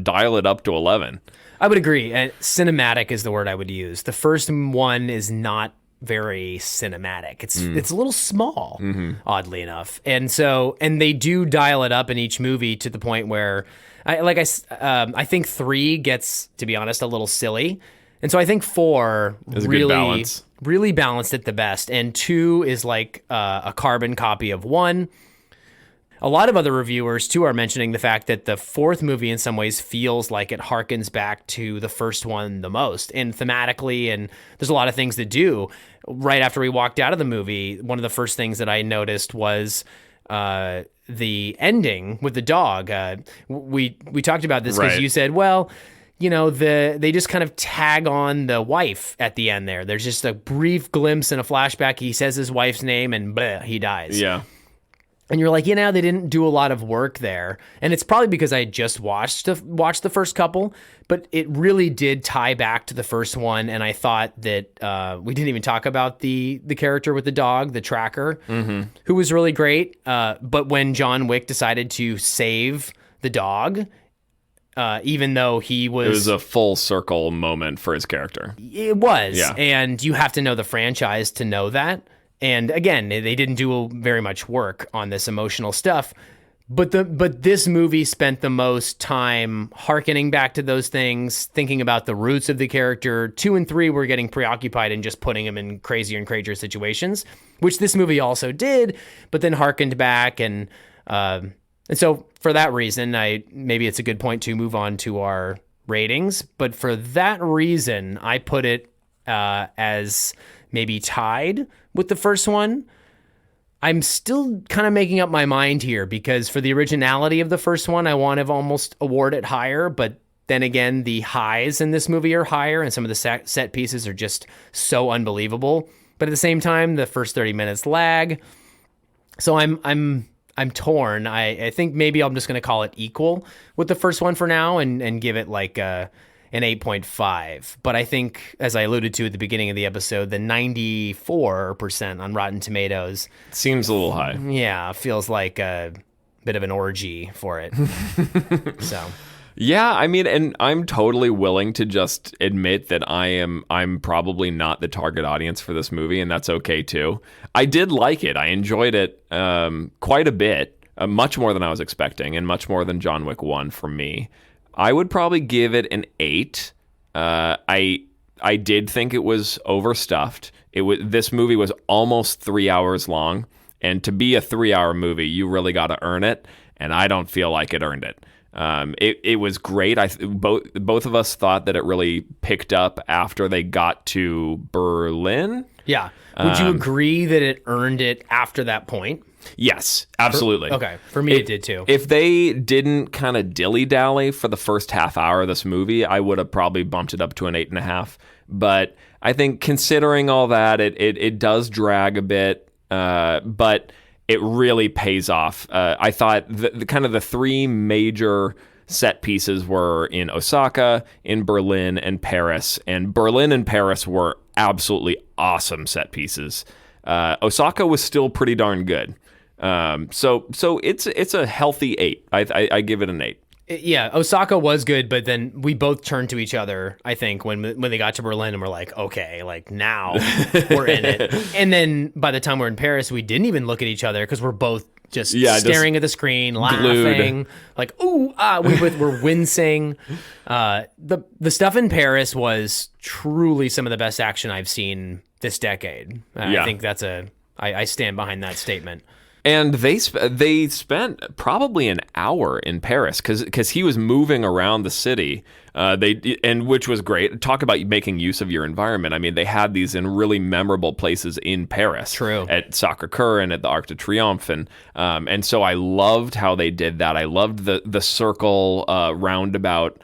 dial it up to 11. I would agree. Cinematic is the word I would use. The first one is not very cinematic. It's a little small, oddly enough. And they do dial it up in each movie to the point where I think 3 gets, to be honest, a little silly. And so I think 4 really balanced it the best. And 2 is like a carbon copy of 1. A lot of other reviewers, too, are mentioning the fact that the 4th movie in some ways feels like it harkens back to the first one the most. And thematically, and there's a lot of things to do. Right after we walked out of the movie, one of the first things that I noticed was the ending with the dog. We talked about this because you said, well, they just kind of tag on the wife at the end there. There's just a brief glimpse and a flashback. He says his wife's name and bleh, he dies. Yeah. And you're like, they didn't do a lot of work there. And it's probably because I had just watched the first couple, but it really did tie back to the first one. And I thought that we didn't even talk about the character with the dog, the tracker, who was really great. But when John Wick decided to save the dog, even though it was a full circle moment for his character. It was. Yeah. And you have to know the franchise to know that. And again, they didn't do very much work on this emotional stuff, but this movie spent the most time hearkening back to those things, thinking about the roots of the character. 2 and 3 were getting preoccupied in just putting him in crazier and crazier situations, which this movie also did, but then hearkened back. And so for that reason, maybe it's a good point to move on to our ratings. But for that reason, I put it as maybe tied with the first one. I'm still kind of making up my mind here, because for the originality of the first one, I want to almost award it higher. But then again, the highs in this movie are higher, and some of the set pieces are just so unbelievable. But at the same time, the first 30 minutes lag. So I'm torn. I think maybe I'm just going to call it equal with the first one for now, and give it like an 8.5. But I think, as I alluded to at the beginning of the episode, the 94% on Rotten Tomatoes seems a little high. Yeah, feels like a bit of an orgy for it. So, yeah, I mean, and I'm totally willing to just admit that I'm probably not the target audience for this movie, and that's okay too. I did like it. I enjoyed it quite a bit, much more than I was expecting, and much more than John Wick 1 for me. I would probably give it an 8. I did think it was overstuffed. This movie was almost 3 hours long, and to be a 3-hour movie, you really got to earn it. And I don't feel like it earned it. It was great. Both of us thought that it really picked up after they got to Berlin. Yeah. Would you agree that it earned it after that point? Yes, absolutely. Okay, for me it did too. If they didn't kind of dilly-dally for the first half hour of this movie, I would have probably bumped it up to an 8.5. But I think considering all that, it does drag a bit, but it really pays off. I thought the kind of the 3 major set pieces were in Osaka, in Berlin, and Paris. And Berlin and Paris were absolutely awesome set pieces. Osaka was still pretty darn good. So it's a healthy 8. I give it an 8. Yeah, Osaka was good, but then we both turned to each other, I think, when they got to Berlin, and we're like, okay, like now we're in it. And then by the time we're in Paris, we didn't even look at each other because we're both just just staring at the screen, laughing, like, ooh, we're wincing. The stuff in Paris was truly some of the best action I've seen this decade. I think that's I stand behind that statement. And they spent probably an hour in Paris because he was moving around the city. Which was great. Talk about making use of your environment. I mean, they had these in really memorable places in Paris. True. At Sacre-Cœur and at the Arc de Triomphe, and so I loved how they did that. I loved the circle roundabout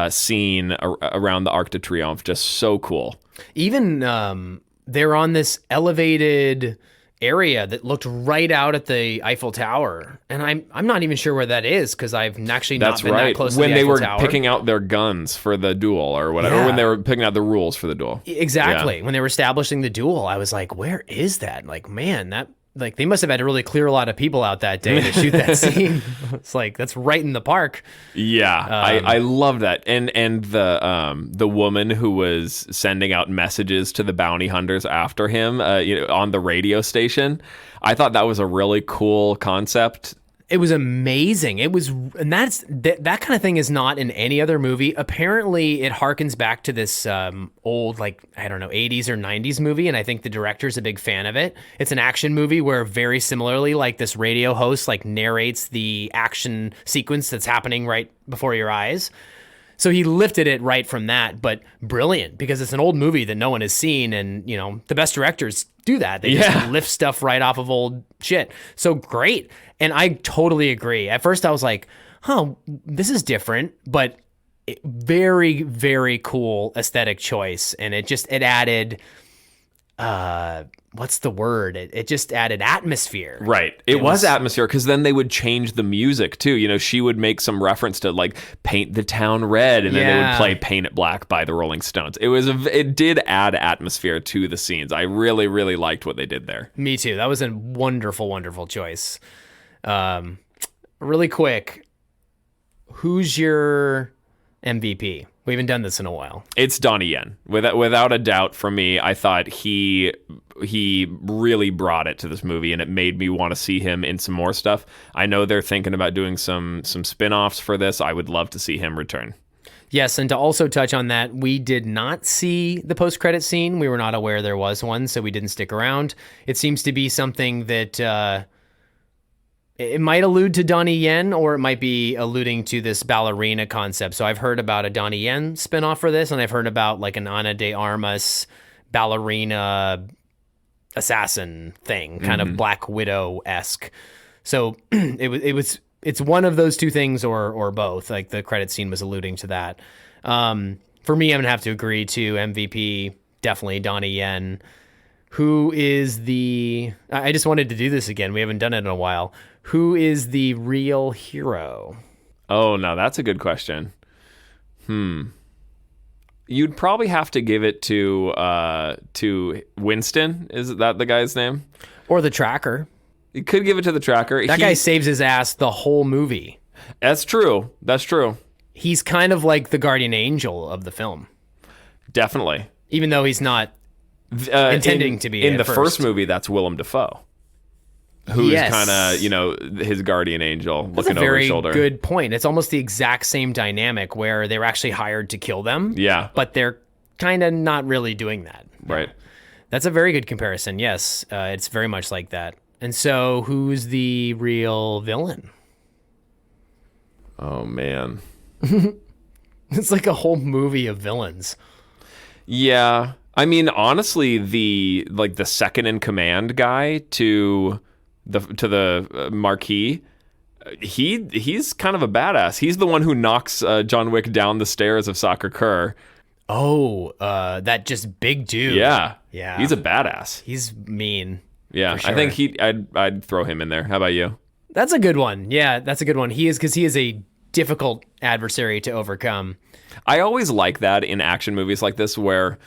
scene around the Arc de Triomphe. Just so cool. Even they're on this elevated area that looked right out at the Eiffel Tower, and I'm not even sure where that is because I've actually not been that close to the Eiffel Tower. When they were picking out their guns for the duel or whatever, or when they were picking out the rules for the duel. Exactly. When they were establishing the duel, I was like, where is that? Like, man, they must have had to really clear a lot of people out that day to shoot that scene. It's like, that's right in the park. Yeah, I love that. And the woman who was sending out messages to the bounty hunters after him on the radio station, I thought that was a really cool concept. It was amazing. And that kind of thing is not in any other movie. Apparently, it harkens back to this old, 80s or 90s movie, and I think the director's a big fan of it. It's an action movie where very similarly, like this radio host narrates the action sequence that's happening right before your eyes. So he lifted it right from that, but brilliant because it's an old movie that no one has seen, and the best directors do that. They just lift stuff right off of old shit. So great. And I totally agree. At first I was like, this is different, but very, very cool aesthetic choice. And it added, what's the word? It just added atmosphere. Right. It was atmosphere because then they would change the music too. She would make some reference to Paint the Town Red, and then they would play Paint It Black by the Rolling Stones. It did add atmosphere to the scenes. I really, really liked what they did there. Me too. That was a wonderful, wonderful choice. Really quick, who's your MVP? We haven't done this in a while. It's Donnie Yen. Without a doubt, for me, I thought he really brought it to this movie, and it made me want to see him in some more stuff. I know they're thinking about doing some spin-offs for this. I would love to see him return. Yes, and to also touch on that, we did not see the post-credit scene. We were not aware there was one, so we didn't stick around. It seems to be something that... it might allude to Donnie Yen, or it might be alluding to this ballerina concept. So I've heard about a Donnie Yen spinoff for this, and I've heard about an Ana de Armas ballerina assassin thing, kind of Black Widow-esque. So it's one of those two things or both. The credit scene was alluding to that. For me, I'm gonna have to agree to MVP, definitely Donnie Yen. Who is I just wanted to do this again. We haven't done it in a while. Who is the real hero? Oh, now that's a good question. You'd probably have to give it to Winston. Is that the guy's name? Or the tracker. You could give it to the tracker. That guy saves his ass the whole movie. That's true. He's kind of like the guardian angel of the film. Definitely. Even though he's not intending to be in the first movie. That's Willem Dafoe, who's kind of his guardian angel, looking over his shoulder. That's a very good point. It's almost the exact same dynamic where they were actually hired to kill them. Yeah, but they're kind of not really doing that. Right. That's a very good comparison. Yes, it's very much like that. And so, who's the real villain? Oh man, it's like a whole movie of villains. Yeah. I mean, honestly, the second in command guy to the Marquis, he's kind of a badass. He's the one who knocks John Wick down the stairs of Sacre-Cœur. Oh, that just big dude. Yeah. Yeah. He's a badass. He's mean. Yeah. Sure. I think I'd throw him in there. How about you? That's a good one. Yeah, that's a good one. He is a difficult adversary to overcome. I always like that in action movies like this where,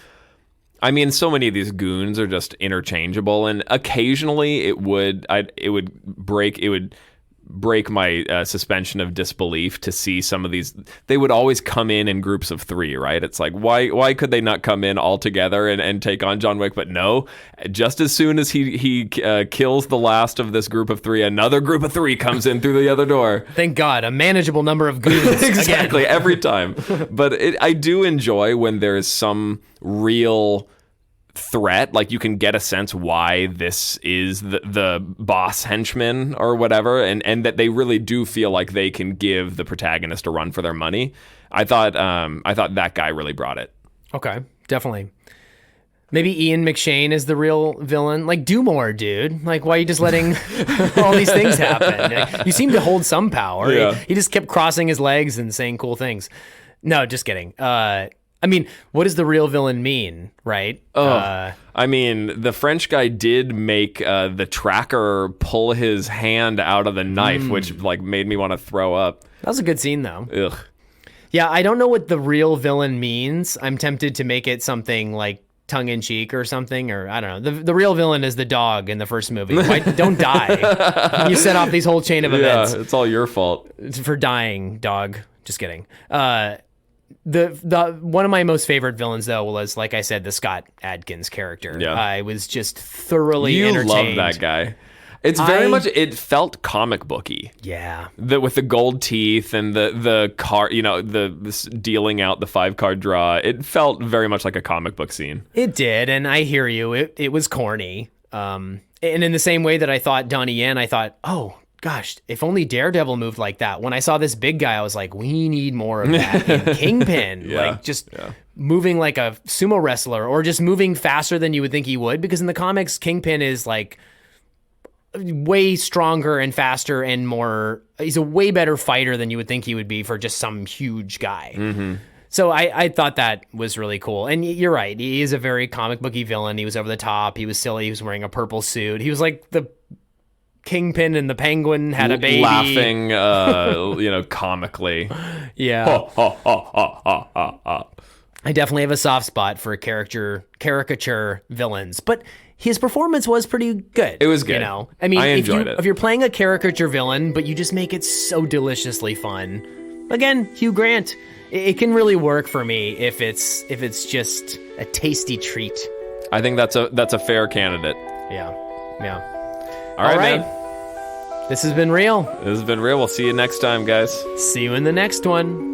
I mean, so many of these goons are just interchangeable, and occasionally it would break my suspension of disbelief to see some of these. They would always come in groups of 3, right? It's like, why could they not come in all together and take on John Wick? But no, just as soon as he kills the last of this group of 3, another group of 3 comes in through the other door. Thank God, a manageable number of goons. Exactly, every time. But I do enjoy when there's some real threat, like you can get a sense why this is the boss henchman or whatever, and that they really do feel like they can give the protagonist a run for their money. I thought that guy really brought it. Okay, definitely. Maybe Ian McShane is the real villain. Like, do more, dude. Like, why are you just letting all these things happen? Like, you seem to hold some power. Yeah. He just kept crossing his legs and saying cool things. No, just kidding. I mean, what does the real villain mean, right? I mean, the French guy did make the tracker pull his hand out of the knife, which like made me want to throw up. That was a good scene, though. Ugh. Yeah, I don't know what the real villain means. I'm tempted to make it something like tongue-in-cheek or something, or I don't know. The real villain is the dog in the first movie. Why, don't die. You set off these whole chain of events. Yeah, it's all your fault. It's for dying, dog. Just kidding. The one of my most favorite villains, though, was, like I said, the Scott Adkins character. Yeah. I was just thoroughly entertained. You love that guy. It's very much, it felt comic booky. Yeah. With the gold teeth and the card, this dealing out the 5-card draw. It felt very much like a comic book scene. It did, and I hear you. It was corny. And in the same way that I thought Donnie Yen, I thought, oh, gosh, if only Daredevil moved like that. When I saw this big guy, I was like, we need more of that in Kingpin. Moving like a sumo wrestler, or just moving faster than you would think he would. Because in the comics, Kingpin is like way stronger and faster and more, he's a way better fighter than you would think he would be for just some huge guy. Mm-hmm. So I thought that was really cool. And you're right, he is a very comic booky villain. He was over the top, he was silly, he was wearing a purple suit. He was like the Kingpin and the Penguin had a baby. Laughing, comically. Yeah. Ha, ha, ha, ha, ha, ha, ha. I definitely have a soft spot for caricature villains, but his performance was pretty good. It was good. I mean, I enjoyed it. If you're playing a caricature villain, but you just make it so deliciously fun. Again, Hugh Grant. It can really work for me if it's just a tasty treat. I think that's a fair candidate. Yeah. All right, man. This has been real. This has been real. We'll see you next time, guys. See you in the next one.